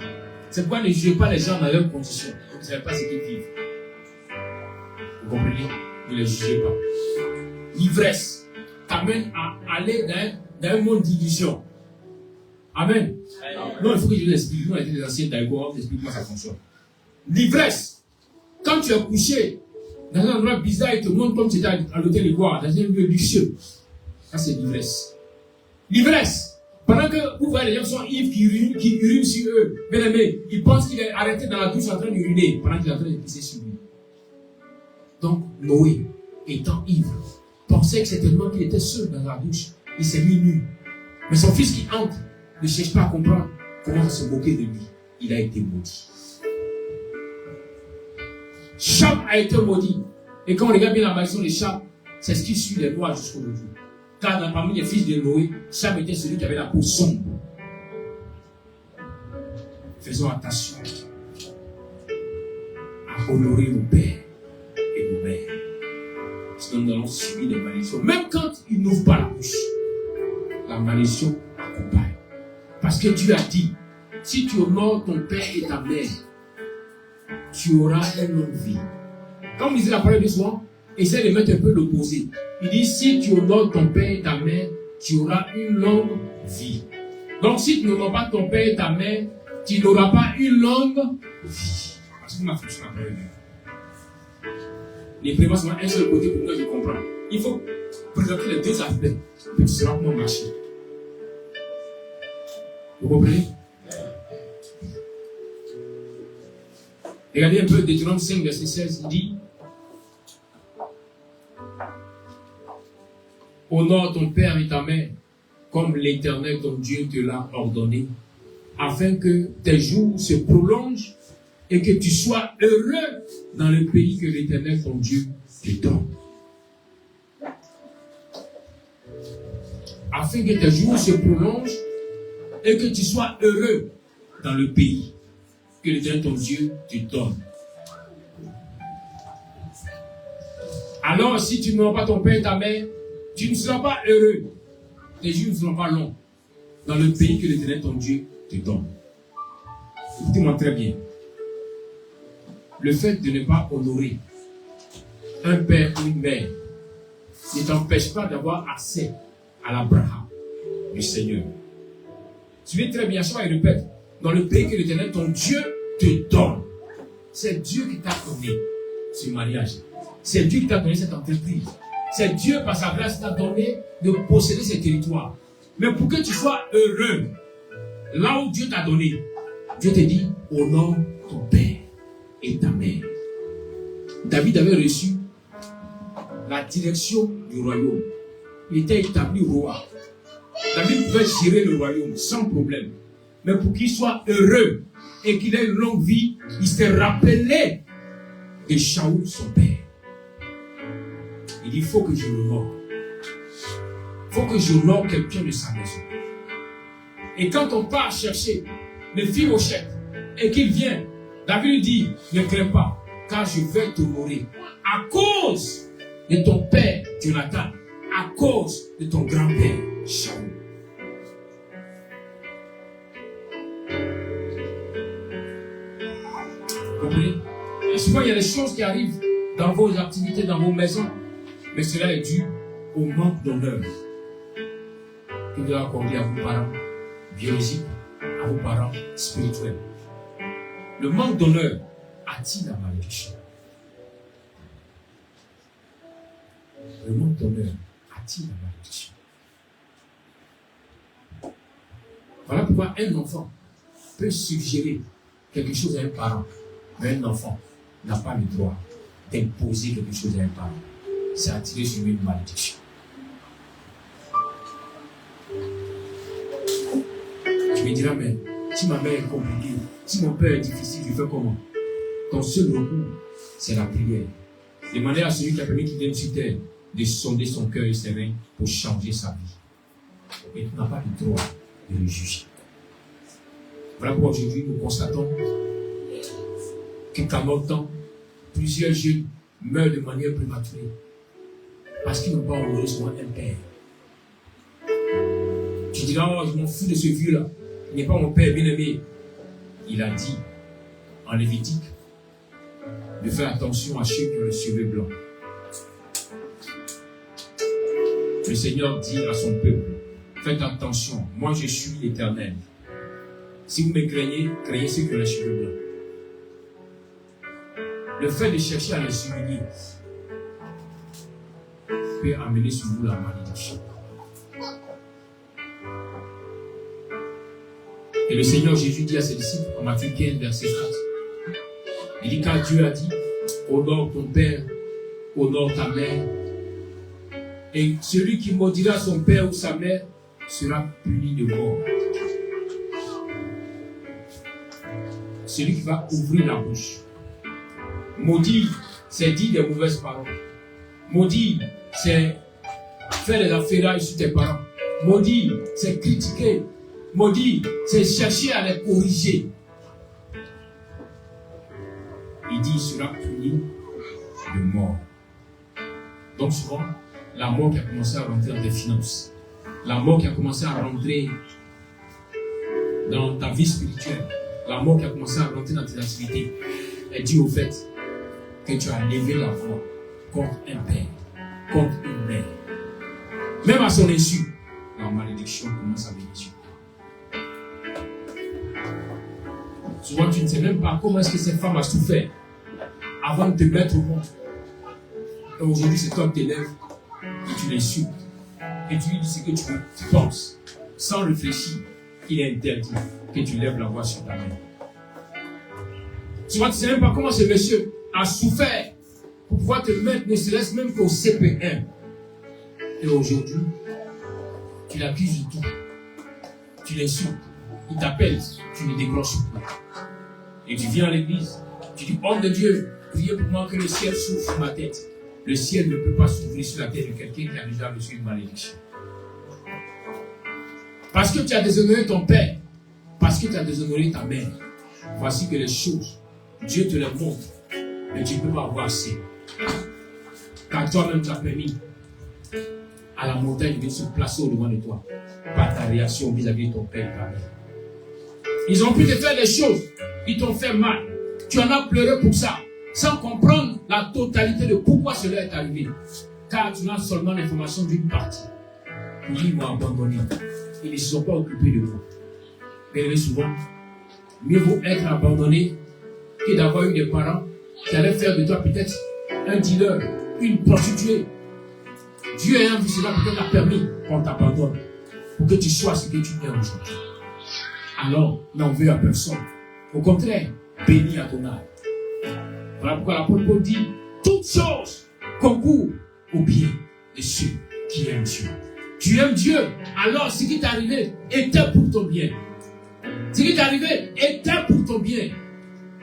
Speaker 3: C'est pourquoi ne jugez pas les gens dans leurs conditions. Vous ne savez pas ce qu'ils vivent. Vous comprenez? Ne les jugez pas. L'ivresse t'amène à aller dans un monde d'illusion. Amen. Non, il faut que je l'explique. Nous, on a été des anciens d'Aïgo, on t'explique comment ça fonctionne. L'ivresse, quand tu es couché dans un endroit bizarre, il te montre comme tu étais à l'hôtel Ivoire, dans un lieu luxueux. Ça, c'est l'ivresse. L'ivresse, pendant que vous voyez les gens qui sont ivres, qui urinent sur eux, bien aimé, ils pensent qu'il est arrêté dans la douche en train d'uriner, pendant qu'il est en train de pisser sur lui. Donc, Noé, étant ivre, pensait que certainement qu'il était seul dans la douche. Il s'est mis nu. Mais son fils qui entre ne cherche pas à comprendre comment se moquer de lui. Il a été maudit. Cham a été maudit. Et quand on regarde bien la malédiction de Cham, c'est ce qui suit les lois jusqu'au jour. Car parmi les fils de Noé, Cham était celui qui avait la peau sombre. Faisons attention à honorer nos pères et nos mères. Sinon nous allons subir des malédictions. Même quand ils n'ouvrent pas la bouche, la malédiction accompagne. Parce que Dieu a dit, si tu honores ton père et ta mère, tu auras une longue vie. Comme disait la parole de souvent, essaie de mettre un peu l'opposé. Il dit, si tu honores ton père et ta mère, tu auras une longue vie. Donc si tu n'honores pas ton père et ta mère, tu n'auras pas une longue vie. Parce que ma fonction a parlé. Les prévoit seulement un seul côté pour que je comprenne. Il faut présenter les deux aspects pour que tu seras mon marché. Vous comprenez? Regardez un peu Deutéronome 5, verset 16, il dit, honore ton père et ta mère, comme l'Éternel ton Dieu te l'a ordonné, afin que tes jours se prolongent et que tu sois heureux dans le pays que l'Éternel ton Dieu te donne. Afin que tes jours se prolongent et que tu sois heureux dans le pays que l'Éternel ton Dieu te donne. Alors, si tu n'honores pas ton père et ta mère, tu ne seras pas heureux. Tes jours ne seront pas longs dans le pays que l'Éternel ton Dieu te donne. Écoutez-moi très bien. Le fait de ne pas honorer un père ou une mère ne t'empêche pas d'avoir accès à l'Abraham du Seigneur. Tu viens très bien, chaque fois il répète, dans le pays que l'Éternel ton Dieu te donne. C'est Dieu qui t'a donné ce mariage. C'est Dieu qui t'a donné cette entreprise. C'est Dieu, par sa grâce, qui t'a donné de posséder ces territoires. Mais pour que tu sois heureux, là où Dieu t'a donné, Dieu te dit, honore ton père et ta mère. David avait reçu la direction du royaume. Il était établi roi. David pouvait gérer le royaume sans problème. Mais pour qu'il soit heureux et qu'il ait une longue vie, il s'est rappelé de Shaoul, son père. Il dit, il faut que je l'honore. Il faut que j'honore quelqu'un de sa maison. Et quand on part chercher le Méphibosheth et qu'il vient, David lui dit, ne crains pas, car je vais t'honorer à cause de ton père Jonathan, à cause de ton grand-père Shaoul. Vous comprenez? Et souvent, il y a des choses qui arrivent dans vos activités, dans vos maisons, mais cela est dû au manque d'honneur que vous devez accorder à vos parents biologiques, à vos parents spirituels. Le manque d'honneur attire la malédiction. Le manque d'honneur attire la malédiction. Voilà pourquoi un enfant peut suggérer quelque chose à un parent, mais un enfant n'a pas le droit d'imposer quelque chose à un parent. C'est attirer sur lui une malédiction. Tu me diras, mais si ma mère est compliquée, si mon père est difficile, je fais comment? Ton seul recours, c'est la prière. Demandez à celui qui a permis qu'il vienne sur terre de sonder son cœur et ses reins pour changer sa vie. Et tu n'as pas le droit de le juger. Voilà pourquoi aujourd'hui nous constatons que qu'en notre temps, plusieurs jeunes meurent de manière prématurée parce qu'ils n'ont pas honoré souvent un père. Tu diras, oh, je m'en fous de ce vieux-là. Il n'est pas mon père bien-aimé. Il a dit en Lévitique de faire attention à ceux qui ont le cheveu blanc. Le Seigneur dit à son peuple, faites attention, moi je suis l'Éternel. Si vous me craignez, craignez ceux qui ont les cheveux blancs. Le fait de chercher à les humilier peut amener sur vous la malédiction. Et le Seigneur Jésus dit à ses disciples, en Matthieu 15, verset 4, il dit, car Dieu a dit, honore ton père, honore ta mère, et celui qui maudira son père ou sa mère sera puni de mort. Celui qui va ouvrir la bouche. Maudit, c'est dire des mauvaises paroles. Maudit, c'est faire des affaires sur tes parents. Maudit, c'est critiquer. Maudit, c'est chercher à les corriger. Il dit, il sera puni de mort. Donc souvent, la mort qui a commencé à rentrer dans tes finances, la mort qui a commencé à rentrer dans ta vie spirituelle, la mort qui a commencé à rentrer dans tes activités, est due au fait que tu as levé la voix contre un père, contre une mère. Même à son insu, la malédiction commence à venir sur toi. Souvent, tu ne sais même pas comment est-ce que cette femme a souffert avant de te mettre au monde. Et aujourd'hui, c'est toi qui t'élèves et tu l'insultes. Et tu lui dis ce que tu penses. Sans réfléchir, il est interdit que tu lèves la voix sur ta mère. Souvent, tu ne sais même pas comment ce monsieur a souffert pour pouvoir te mettre, ne serait-ce même qu'au CP1. Et aujourd'hui, tu l'accuses de tout. Tu l'insultes. Il t'appelle, tu ne décroches pas. Et tu viens à l'église, tu dis, homme de Dieu, priez pour moi que le ciel s'ouvre sur ma tête. Le ciel ne peut pas s'ouvrir sur la tête de quelqu'un qui a déjà reçu une malédiction. Parce Parce que tu as déshonoré ton père. Parce que tu as déshonoré ta mère. Voici que les choses, Dieu te les montre. Mais tu ne peux pas avoir assez. Car toi-même tu as permis à la montagne de se placer au devant de toi. Par ta réaction vis-à-vis de ton père et ta mère. Ils ont pu te faire des choses. Ils t'ont fait mal. Tu en as pleuré pour ça. Sans comprendre la totalité de pourquoi cela est arrivé. Car tu n'as seulement l'information d'une partie. Ils m'ont abandonné. Ils ne se sont pas occupés de moi. Mais souvent, mieux vaut être abandonné que d'avoir eu des parents qui allaient faire de toi peut-être un dealer, une prostituée. Dieu ayant vu cela, peut-être a permis qu'on t'abandonne pour que tu sois ce que tu es aujourd'hui. Alors, n'en veux à personne. Au contraire, bénis à ton âme. Voilà pourquoi l'apôtre Paul dit, toutes choses concourent au bien de ceux qui aiment Dieu. Tu aimes Dieu, alors ce qui t'est arrivé était pour ton bien. Ce qui t'est arrivé était pour ton bien.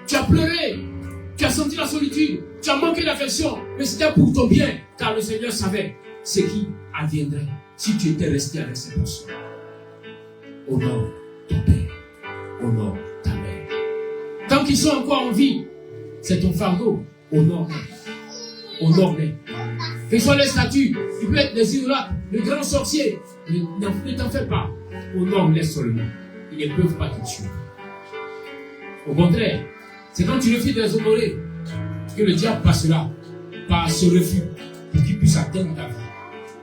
Speaker 3: Tu as pleuré, tu as senti la solitude, tu as manqué d'affection, mais c'était pour ton bien, car le Seigneur savait ce qui adviendrait si tu étais resté avec cette personne. Honore ton père, honore ta mère. Tant qu'ils sont encore en vie, c'est ton fardeau. Honore-les. Honore-les. Quelles soient les statues, il peut être des idolâtres, le grand sorcier. Ne t'en fais pas. Honore-les seulement. Ils ne peuvent pas te tuer. Au contraire, c'est quand tu refuses de les honorer que le diable passera par ce refus pour qu'il puisse atteindre ta vie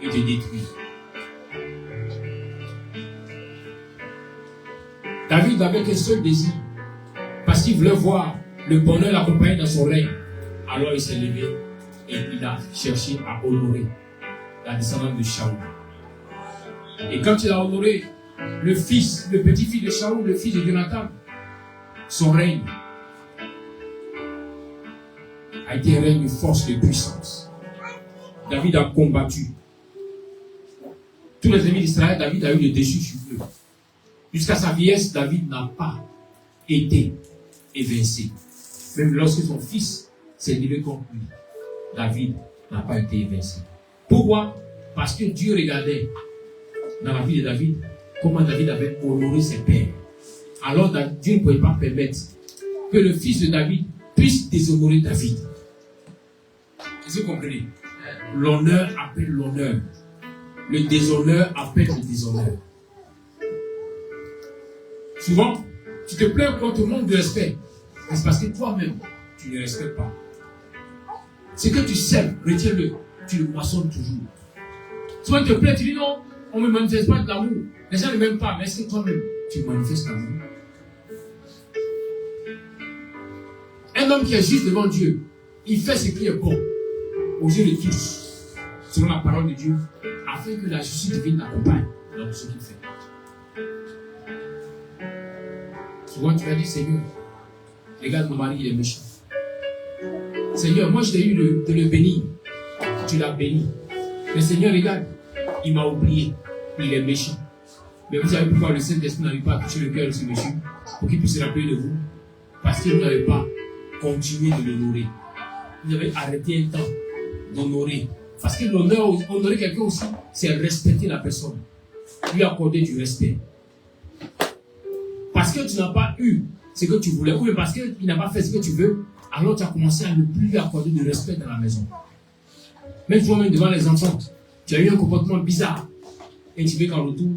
Speaker 3: et te détruire. David avait qu'un seul désir, parce qu'il voulait voir le bonheur l'accompagner dans son règne. Alors il s'est levé et il a cherché à honorer la descendance de Shaoul. Et quand il a honoré le petit-fils de Shaoul, le fils de Jonathan, son règne a été un règne de force et de puissance. David a combattu tous les ennemis d'Israël. David a eu le dessus sur eux. Jusqu'à sa vieillesse, David n'a pas été évincé. Même lorsque son fils s'est levé contre lui, David n'a pas été évincé. Pourquoi? Parce que Dieu regardait dans la vie de David comment David avait honoré ses pères. Alors Dieu ne pouvait pas permettre que le fils de David puisse déshonorer David. Est-ce que vous comprenez? L'honneur appelle l'honneur. Le déshonneur appelle le déshonneur. Souvent, tu te plains contre le manque de respect. Mais c'est parce que toi-même, tu ne respectes pas. Ce que tu sèmes, retiens-le. Tu le moissonnes toujours. Souvent, tu te plains, tu dis non, on ne me manifeste pas de l'amour. Les gens ne m'aiment pas, mais est-ce que toi-même, tu manifestes l'amour? Un homme qui est juste devant Dieu, il fait ce qui est bon aux yeux de tous, selon la parole de Dieu, afin que la justice divine l'accompagne dans ce qu'il fait. Souvent tu vas dire, Seigneur, regarde mon mari, il est méchant. Seigneur, moi je t'ai eu de le bénir. Tu l'as béni. Mais Seigneur, regarde, il m'a oublié. Il est méchant. Mais vous savez pourquoi le Saint-Esprit n'arrive pas à toucher le cœur de ce monsieur pour qu'il puisse se rappeler de vous? Parce que vous n'avez pas continué de l'honorer. Vous avez arrêté un temps d'honorer. Parce que l'honneur, honorer quelqu'un aussi, c'est respecter la personne. Lui accorder du respect. Parce que tu n'as pas eu ce que tu voulais, ou parce qu'il n'a pas fait ce que tu veux, alors tu as commencé à ne plus lui accorder de respect dans la maison. Même toi-même devant les enfants, tu as eu un comportement bizarre. Et tu veux qu'en retour,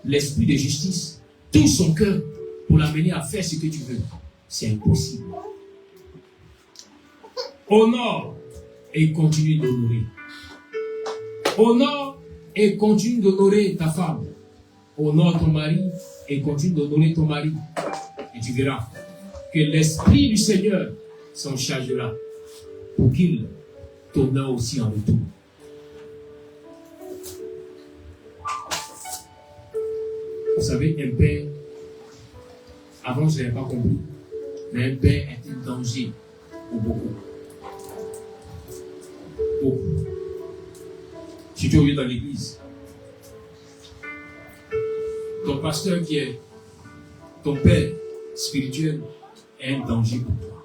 Speaker 3: l'esprit de justice touche son cœur pour l'amener à faire ce que tu veux. C'est impossible. Honore et continue d'honorer. Honore et continue d'honorer ta femme. Honore ton mari et continue d'honorer ton mari. Et tu verras que l'Esprit du Seigneur s'en chargera pour qu'il t'honore aussi en retour. Vous savez, un père, avant je n'avais pas compris, mais un père est un danger pour beaucoup. Beaucoup. Surtout au lieu dans l'église. Ton pasteur qui est ton père spirituel est un danger pour toi.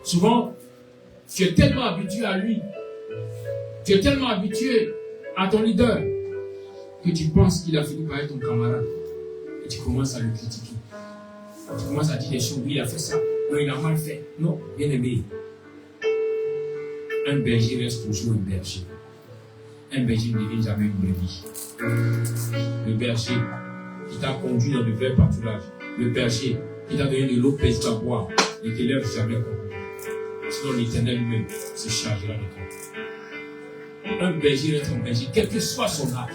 Speaker 3: Souvent, tu es tellement habitué à lui, tu es tellement habitué à ton leader, que tu penses qu'il a fini par être ton camarade. Et tu commences à le critiquer. Tu commences à dire des choses. Oui, il a fait ça. Non, il a mal fait. Non, bien aimé. Un berger reste toujours un berger. Un berger ne devient jamais une brebis. Le berger qui t'a conduit dans le vert pâturage. Le berger qui t'a donné de l'eau paisible à boire. Ne te lève jamais contre. Sinon l'Éternel lui-même se chargera de toi. Un berger reste un berger, quel que soit son âge.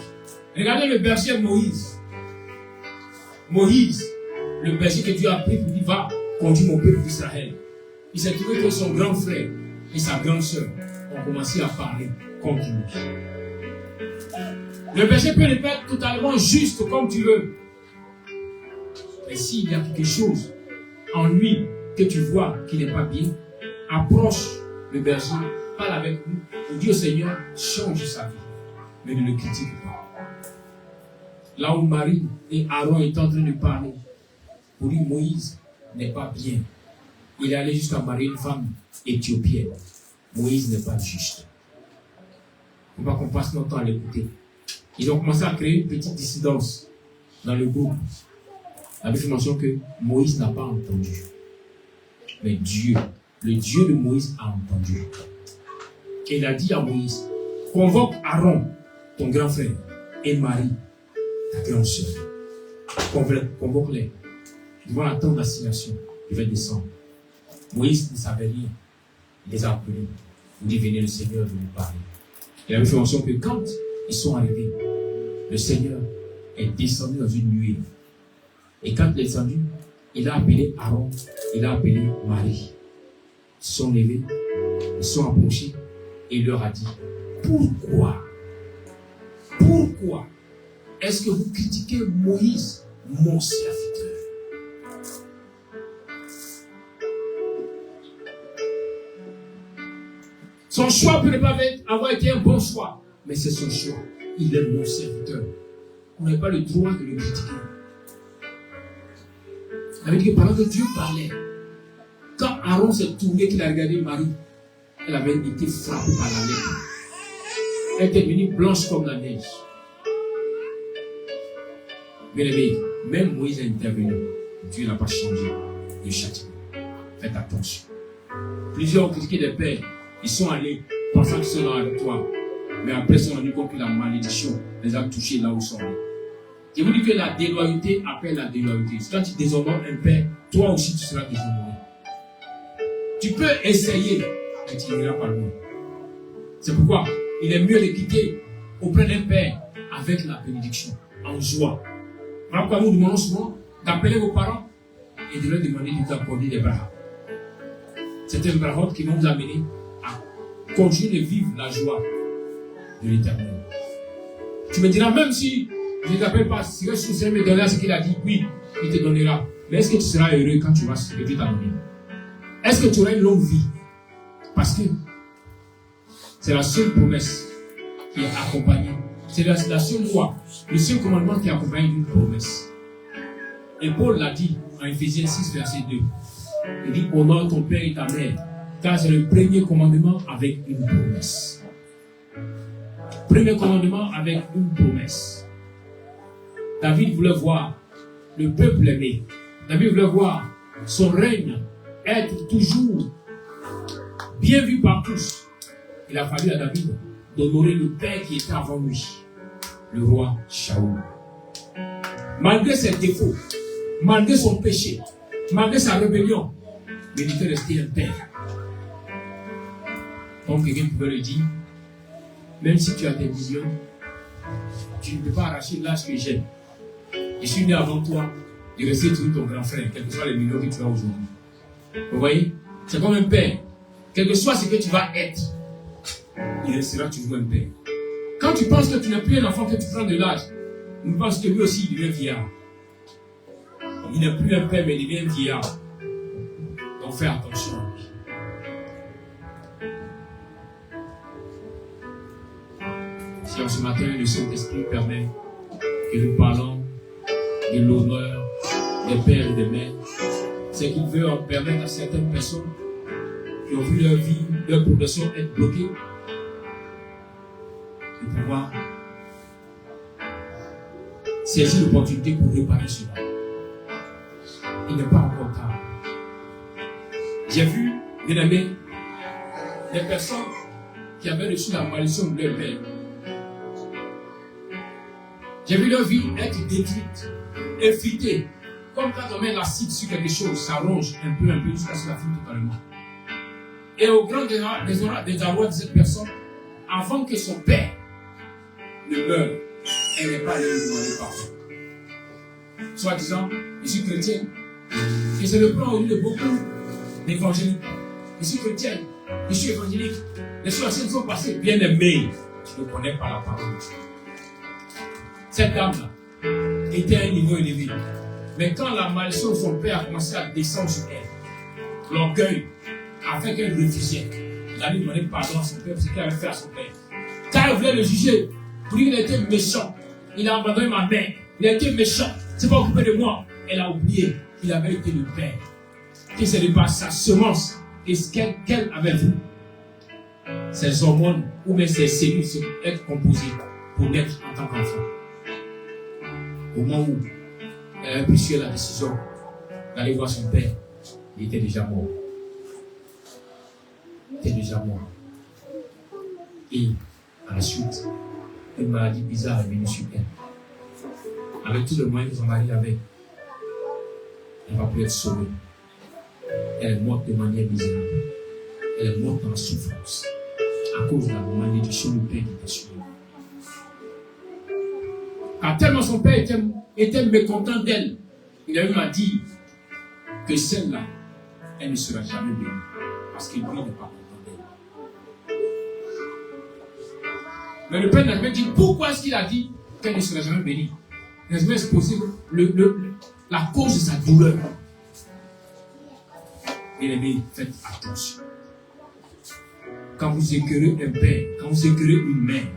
Speaker 3: Regardez le berger Moïse. Moïse, le berger que Dieu a pris pour dire va conduire mon peuple d'Israël. Il s'est trouvé que son grand frère et sa grande sœur ont commencé à parler contre lui. Le berger peut ne pas être totalement juste comme tu veux. Mais s'il y a quelque chose en lui que tu vois qui n'est pas bien, approche le berger, parle avec lui, et dis au Seigneur, change sa vie. Mais ne le critique pas. Là où Marie et Aaron étaient en train de parler, pour lui, Moïse n'est pas bien. Il est allé jusqu'à marier une femme éthiopienne. Moïse n'est pas juste. Il ne faut pas qu'on passe notre temps à l'écouter. Ils ont commencé à créer une petite dissidence dans le groupe. La Bible mentionne que Moïse n'a pas entendu. Mais Dieu, le Dieu de Moïse a entendu. Et il a dit à Moïse, convoque Aaron, ton grand frère, et Marie, ta grande sœur. Convoque-les. Ils vont attendre l'assignation. Il va descendre. Moïse ne savait rien. Il les a appelés. Il dit, venez, le Seigneur veut nous parler. Il a fait mention que quand ils sont arrivés, le Seigneur est descendu dans une nuée. Et quand il est descendu, il a appelé Aaron, il a appelé Marie. Ils sont levés, ils sont approchés et il leur a dit, pourquoi est-ce que vous critiquez Moïse, mon serviteur? Son choix peut ne pas avoir été un bon choix, mais c'est son choix. Il est mon serviteur. On n'a pas le droit de le critiquer. Ça veut dire que pendant que Dieu parlait, quand Aaron s'est tourné, qu'il a regardé Marie, elle avait été frappée par la lèpre. Elle était devenue blanche comme la neige. Bien aimé, même Moïse a intervenu. Dieu n'a pas changé de châtiment. Faites attention. Plusieurs ont critiqué des pères. Ils sont allés pensant qu'ils sont dans la victoire. Mais après, ils se sont rendus compte que la malédiction les a touchés là où ils sont allés. Je vous dis que la déloyauté appelle la déloyauté. Quand tu déshonores un père, toi aussi tu seras déshonoré. Tu peux essayer, mais tu n'iras pas loin. C'est pourquoi il est mieux de quitter auprès d'un père avec la bénédiction, en joie. Voilà pourquoi nous demandons souvent d'appeler vos parents et de leur demander de vous accorder des brahas. C'est un brahot qui va vous amener à continuer de vivre la joie de l'Éternel. Tu me diras, même si je ne t'appelle pas, si le Seigneur me donnera ce qu'il a dit, oui, il te donnera. Mais est-ce que tu seras heureux quand tu vas ce que Dieu t'a donné? Est-ce que tu auras une longue vie? Parce que c'est la seule promesse qui est accompagnée. C'est la seule loi, le seul commandement qui est accompagné d'une promesse. Et Paul l'a dit en Éphésiens 6, verset 2. Il dit, honore ton père et ta mère, car c'est le premier commandement avec une promesse. Premier commandement avec une promesse. David voulait voir le peuple aimé. David voulait voir son règne être toujours bien vu par tous. Il a fallu à David d'honorer le père qui était avant lui, le roi Shaoul. Malgré ses défauts, malgré son péché, malgré sa rébellion, mais il était resté un père. Donc quelqu'un pouvait le dire, même si tu as des millions, tu ne peux pas arracher l'âge que j'ai. Je suis né avant toi, je restais toujours ton grand frère, quels que soient les millions que tu as aujourd'hui. Vous voyez? C'est comme un père. Quel que soit ce que tu vas être, il restera toujours un père. Quand tu penses que tu n'es plus un enfant, que tu prends de l'âge, tu penses que lui aussi il devient vieillard. Il n'est plus un père, mais il devient vieillard. Donc fais attention à lui. Si en ce matin le Saint-Esprit permet que nous parlons de l'honneur des pères et des mères, c'est qu'il veut permettre à certaines personnes qui ont vu leur vie, leur progression être bloquée, de pouvoir saisis l'opportunité pour réparer cela. Il n'est pas encore tard. J'ai vu, bien aimé, des personnes qui avaient reçu la malédiction de leur père. J'ai vu leur vie être détruite, effritée. Comme quand on met l'acide sur quelque chose, ça ronge un peu, jusqu'à ce que ça finisse totalement. Et au grand désarroi de cette personne, avant que son père ne meure, elle n'est pas allée lui demander pardon. Soit disant, je suis chrétienne. Et c'est le plan au lieu de beaucoup d'évangéliques. Je suis chrétienne, je suis évangélique. Les choses anciennes sont passées. Bien aimé, tu ne connais pas la parole. Cette dame-là était à un niveau élevé. Mais quand la malédiction de son père a commencé à descendre sur elle, l'orgueil a fait qu'elle refusait d'aller demander pardon à son père pour ce qu'elle avait fait à son père. Quand elle voulait le juger, pour lui, il a été méchant. Il a abandonné ma mère. Il a été méchant. C'est pas occupé de moi. Elle a oublié qu'il avait été le père. Que ce n'est pas sa semence. Et ce qu'elle avait vu. Ses hormones ou même ses cellules sont être composées pour naître en tant qu'enfant. Au moment où elle avait pris la décision d'aller voir son père, il était déjà mort. Il était déjà mort. Et à la suite, une maladie bizarre est venue sur elle. Avec tout le moyen que son mari avait, elle ne va plus être sauvée. Elle est morte de manière misérable. Elle est morte dans la souffrance. À cause de la malédiction du père qui était sur elle. Car tellement son père était mécontent d'elle, il a eu à dire que celle-là, elle ne sera jamais bénie. Parce que lui n'est pas content d'elle. Mais le père n'a jamais dit pourquoi est-ce qu'il a dit qu'elle ne sera jamais bénie. Il n'a jamais exposé la cause de sa douleur. Bien-aimés, faites attention. Quand vous écœurez un père, quand vous écœurez une mère,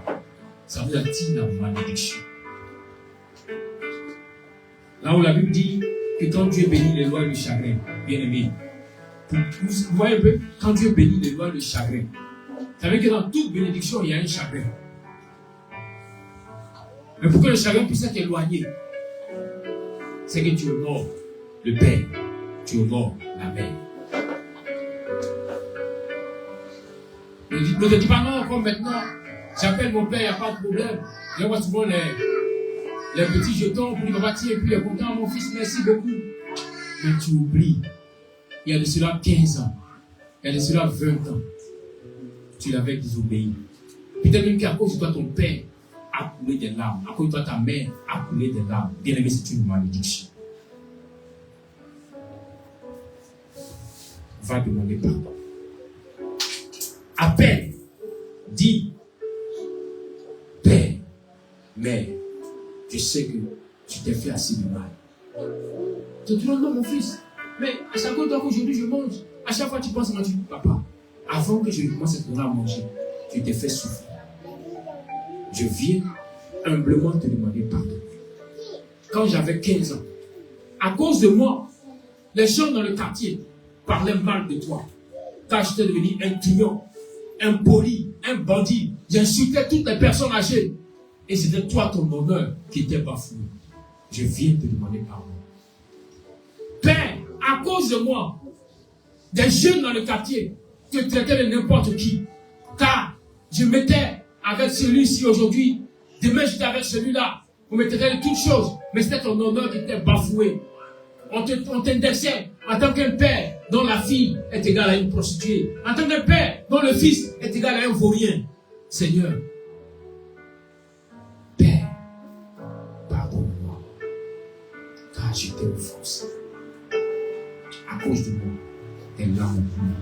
Speaker 3: ça vous attire la malédiction. Là où la Bible dit que quand Dieu bénit les lois du chagrin, bien-aimés, vous voyez un peu, quand Dieu bénit les lois du chagrin, ça veut dire que dans toute bénédiction, il y a un chagrin. Mais pour que le chagrin puisse être éloigné, c'est que tu honores le père, tu honores la mère. Ne te dis pas non, comme maintenant, j'appelle mon père, il n'y a pas de problème. Je vois souvent les petits jetons pour lui bâtir et puis il est content, mon fils, merci beaucoup. Mais tu oublies, il y a de cela 15 ans, il y a de cela 20 ans, tu l'avais désobéi. Peut-être même qu'à cause de toi, ton père a coulé des larmes, à cause de toi, ta mère a coulé des larmes. Bien aimé, c'est une malédiction. Va demander pardon. Appelle, dis, Père, Mère, je sais que tu t'es fait assez de mal. Tu te dis non, mon fils, mais à chaque fois qu'aujourd'hui je mange, à chaque fois tu penses à moi, tu dis, papa, avant que je commence à te donner à manger, tu t'es fait souffrir. Je viens humblement te demander pardon. Quand j'avais 15 ans, à cause de moi, les gens dans le quartier parlaient mal de toi. Car j'étais devenu un client, impoli, un bandit. J'insultais toutes les personnes âgées. Et c'était toi, ton honneur, qui était bafoué. Je viens te demander pardon. Père, à cause de moi, des jeunes dans le quartier te traitaient de n'importe qui. Car je m'étais avec celui-ci aujourd'hui. Demain, j'étais avec celui-là. On me traitait de toutes choses. Mais c'était ton honneur qui était bafoué. On t'indexait en tant qu'un père dont la fille est égale à une prostituée. En tant qu'un père dont le fils est égal à un vaurien. Seigneur, Père, pardonne-moi. Car je t'ai offensé. À cause de moi, tes larmes ont coulé.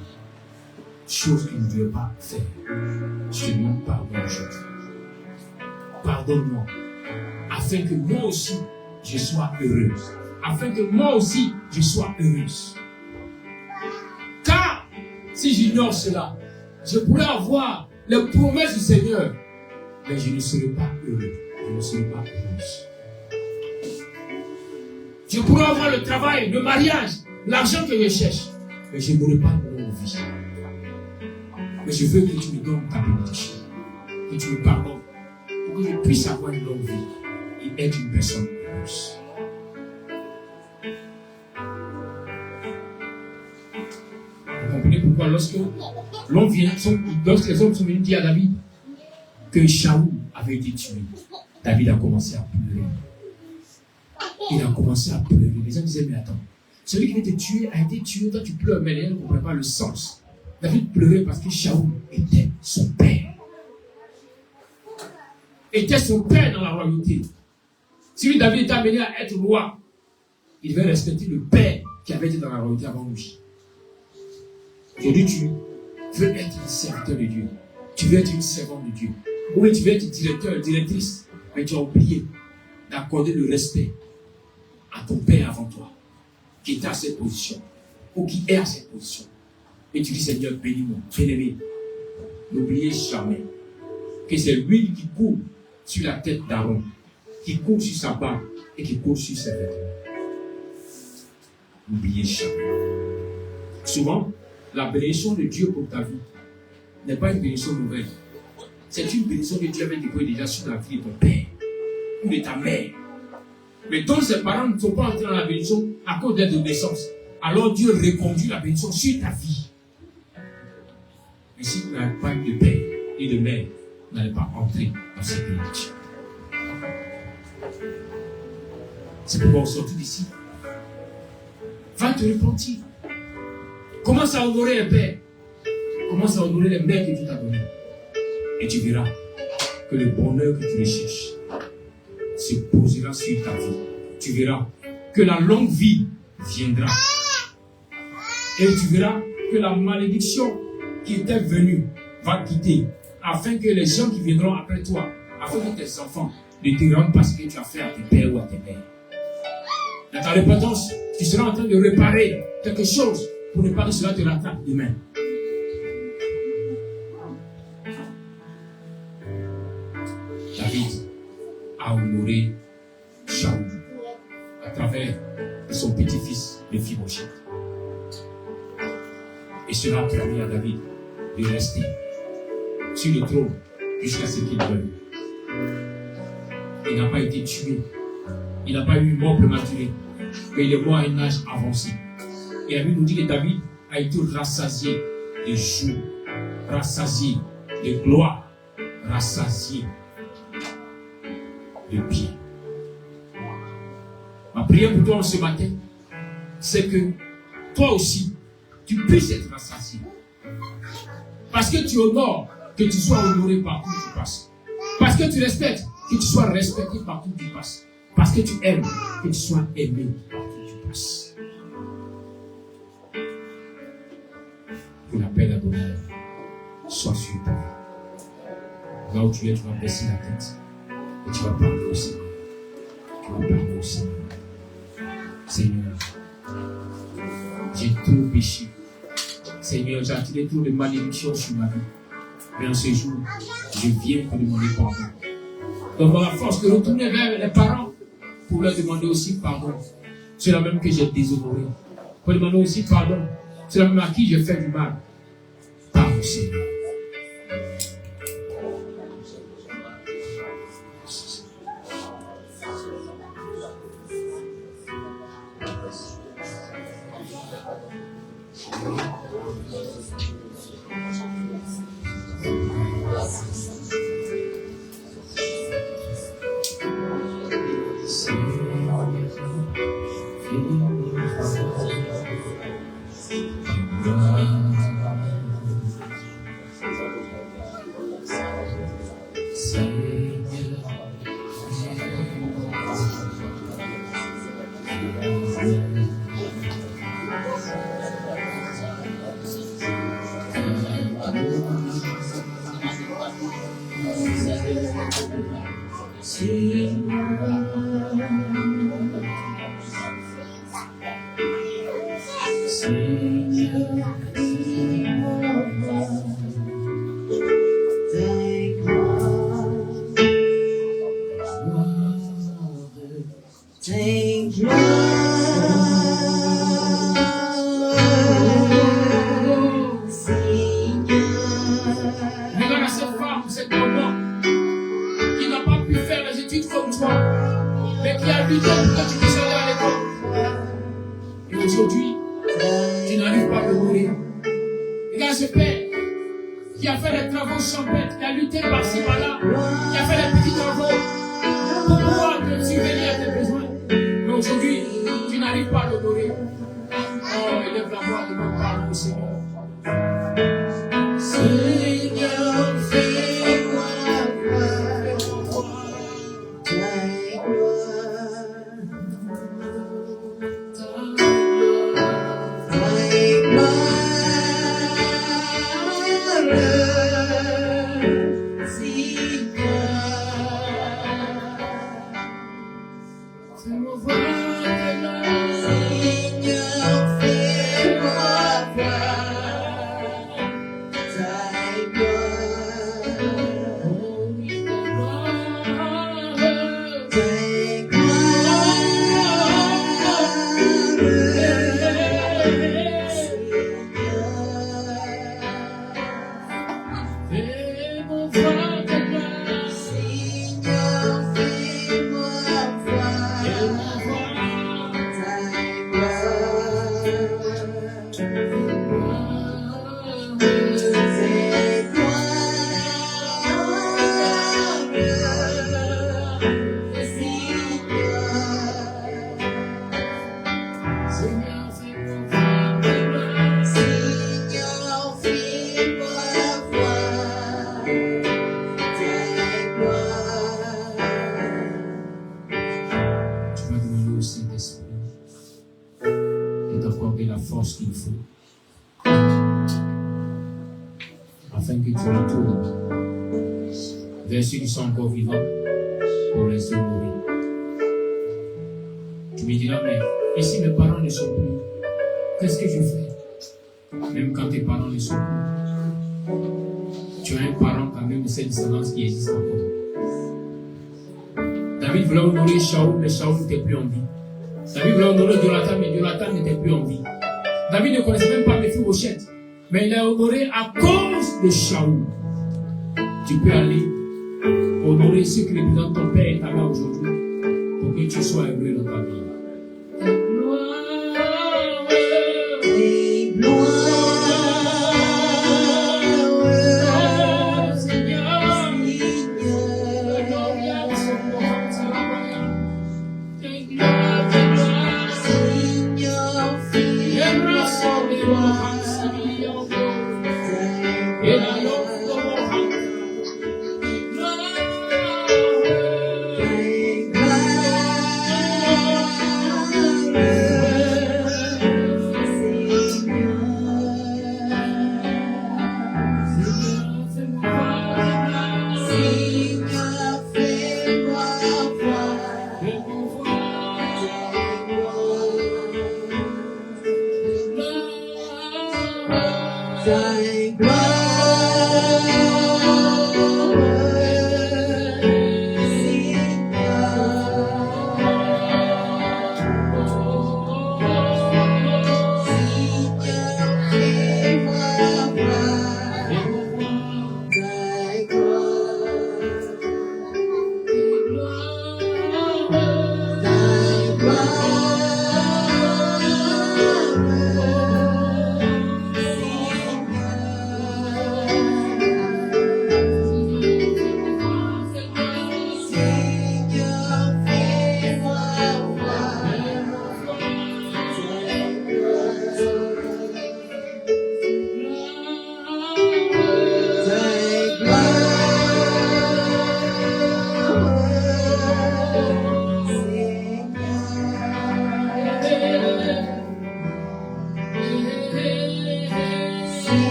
Speaker 3: Chose que je ne devais pas faire. Je te demande pardon aujourd'hui. Pardonne-moi. Afin que moi aussi, je sois heureuse. Afin que moi aussi, je sois heureuse. Car, si j'ignore cela, je pourrais avoir les promesses du Seigneur, mais je ne serai pas heureux. Je ne serai pas heureuse. Je pourrais avoir le travail, le mariage, l'argent que je cherche, mais je n'aurai pas de longue vie. Mais je veux que tu me donnes ta bénédiction, que tu me pardonnes, pour que je puisse avoir une longue vie et être une personne heureuse. plus. Vous comprenez pourquoi lorsque les hommes sont venus dire à David que Shaoul avait été tué, David a commencé à pleurer. Il a commencé à pleurer. Les gens disaient, mais attends, celui qui veut te tuer a été tué, toi tu pleures, mais les gens ne comprennent pas le sens. David pleurait parce que Shaoul était son père. Était son père dans la royauté. Si David était amené à être roi, il devait respecter le père qui avait été dans la royauté avant lui. Aujourd'hui, tu veux être un serviteur de Dieu. Tu veux être une servante de Dieu. Ou tu veux être directeur, directrice, mais tu as oublié d'accorder le respect à ton père avant toi, qui était à cette position, ou qui est à cette position. Et tu dis, Seigneur, bénis-moi, bénis-moi. N'oubliez jamais que c'est l'huile qui coule sur la tête d'Aaron, qui coule sur sa barbe et qui coule sur ses vêtements. N'oubliez jamais. Souvent, la bénédiction de Dieu pour ta vie n'est pas une bénédiction nouvelle. C'est une bénédiction que Dieu avait déposée déjà sur la vie de ton père ou de ta mère. Mais dont ses parents ne sont pas entrés dans la bénédiction à cause de leur naissance, alors Dieu reconduit la bénédiction sur ta vie. Mais si vous n'avez pas eu de père et de mère, vous n'allez pas entrer dans cette bénédiction. C'est pourquoi on sort d'ici. Va te repentir. Commence à honorer un père. Commence à honorer les mères que Dieu t'a données. Et tu verras que le bonheur que tu recherches se posera sur ta vie. Tu verras que la longue vie viendra. Et tu verras que la malédiction qui était venue va quitter. Afin que les gens qui viendront après toi, afin que tes enfants ne te rendent pas ce que tu as fait à tes pères ou à tes mères. Dans ta repentance, tu seras en train de réparer quelque chose pour ne pas que cela te rattrape demain. David a honoré Shaoul à travers son petit-fils, le Méphibosheth. Et cela a permis à David de rester sur le trône jusqu'à ce qu'il meure. Il n'a pas été tué. Il n'a pas eu une mort prématurée. Mais il est mort à un âge avancé. Et la Bible nous dit que David a été rassasié de joie, rassasié de gloire, rassasié de bien. Ma prière pour toi ce matin, c'est que toi aussi, tu puisses être rassasié. Parce que tu honores, que tu sois honoré partout où tu passes. Parce que tu respectes, que tu sois respecté partout où tu passes. Parce que tu aimes, que tu sois aimé partout où tu passes. Que la paix d'Adonai soit sur ta vie. Là où tu es, tu vas baisser la tête. Et tu vas parler au Seigneur. Tu vas parler au Seigneur. Seigneur, j'ai trop péché. Seigneur, j'ai attiré trop de malédictions sur ma vie. Mais en ce jour, je viens pour demander pardon. Donc, à la force de retourner vers les parents pour leur demander aussi pardon. C'est la même que j'ai déshonoré. Pour demander aussi pardon. C'est la même à qui j'ai fait du mal. Pardon, Seigneur.
Speaker 2: Regarde à
Speaker 3: aujourd'hui, tu n'arrives pas à l'honorer. Regarde ce père qui a fait les travaux champêtres, qui a lutté par-ci par-là, qui a fait les petits travaux pour pouvoir te subvenir à tes besoins. Mais aujourd'hui, tu n'arrives pas à l'honorer. Oh, élève la voix de mon parle au Seigneur. Seigneur, fais-moi voir ta qu'il faut afin que tu retournes vers ceux qui sont encore vivants pour les honorer. Tu me diras, mais et si mes parents ne sont plus, qu'est-ce que je fais? Même quand tes parents ne sont plus, tu as un parent quand même de cette descendance qui existe encore. David voulait honorer Shaoul, mais Shaoul n'était plus en vie. David voulait honorer Jonathan, mais Jonathan n'était plus en vie. David ne connaissait même pas Méphibosheth, mais il l'a honoré à cause de Shaoul. Tu peux aller honorer ceux qui représentent ton père et ta mère aujourd'hui pour que tu sois heureux dans ta vie.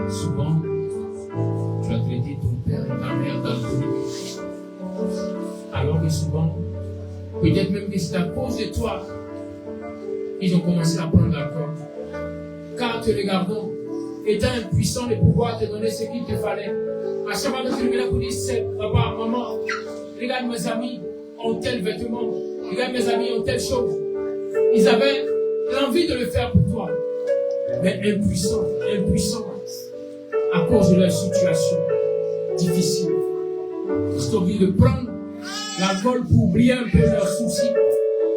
Speaker 3: Souvent, tu as traité ton père et ta mère d'alcoolique. Alors que souvent, peut-être même que c'est à cause de toi, ils ont commencé à prendre l'alcool. Car te regardons, étant impuissant de pouvoir te donner ce qu'il te fallait. À chaque fois que tu es là pour dire, papa, maman, regarde mes amis ont tel vêtement, regarde mes amis ont telle chose. Ils avaient l'envie de le faire pour toi. Mais impuissants, à cause de leur situation difficile. Ils ont envie de prendre l'alcool pour oublier un peu leurs soucis.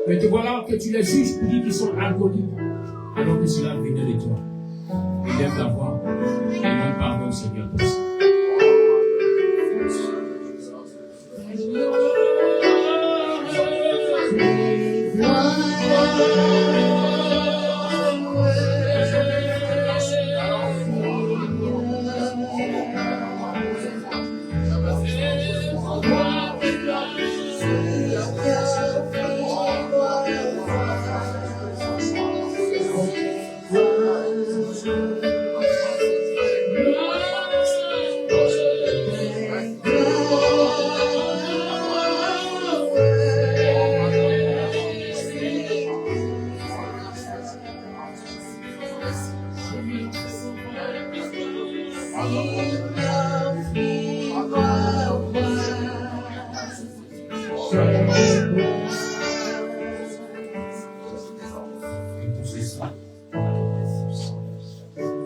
Speaker 3: Mais te voilà que tu les juges pour dire qu'ils sont alcooliques. Alors que cela venait de toi. Et lève ta voix. Et demande pardon au Seigneur pour ça.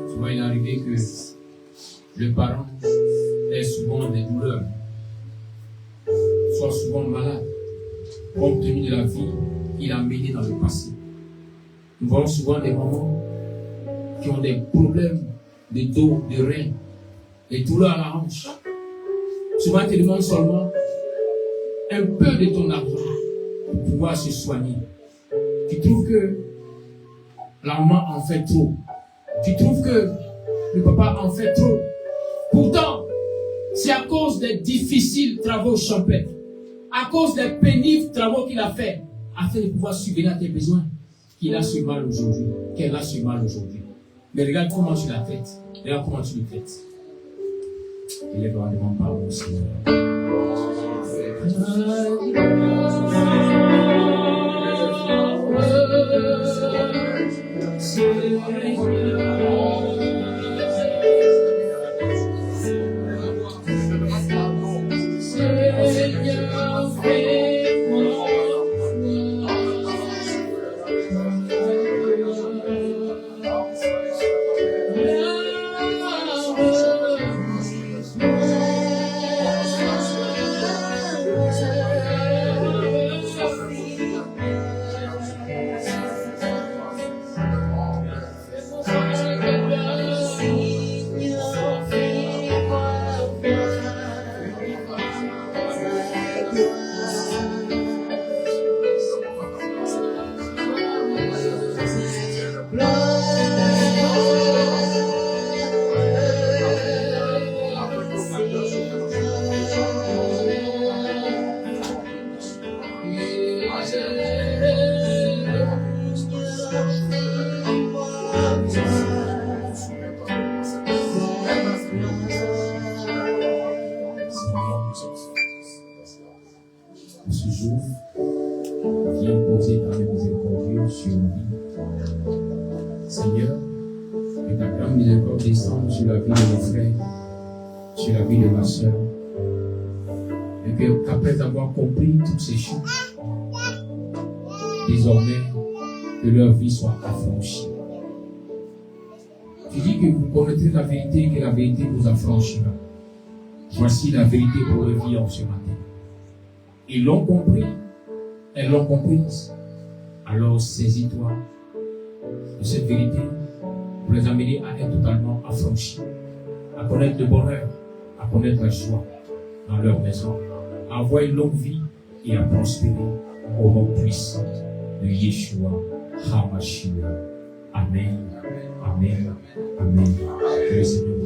Speaker 3: Souvent, il est arrivé que le parent ait souvent des douleurs, soit souvent malade, compte tenu de la vie qu'il a menée dans le passé. Nous voyons souvent des mamans qui ont des problèmes de dos, de reins, des douleurs à la hanche. Souvent, ils te demandent seulement un peu de ton argent pour pouvoir se soigner. Tu trouves que la maman en fait trop. Tu trouves que le papa en fait trop. Pourtant, c'est à cause des difficiles travaux champêtres, à cause des pénibles travaux qu'il a fait, afin de pouvoir subvenir à tes besoins, qu'il a ce mal aujourd'hui, qu'elle a ce mal aujourd'hui. Mais regarde comment tu la traites. Regarde comment tu le traites. Il est vraiment pas bon, Seigneur. Ce jour, viens poser ta main miséricordieuse sur nos vies. Seigneur, que ta grande miséricorde descende sur la vie de mes frères, sur la vie de ma soeur, et qu'après avoir compris toutes ces choses, désormais, que leur vie soit affranchie. Tu dis que vous connaîtrez la vérité et que la vérité vous affranchira. Voici la vérité pour leur vie en ce matin. Ils l'ont compris, elles l'ont comprise. Alors saisis-toi de cette vérité pour les amener à être totalement affranchis, à connaître le bonheur, à connaître la joie dans leur maison, à avoir une longue vie et à prospérer au nom puissant de Yeshua HaMashiach. Amen. Amen. Amen. Que le Seigneur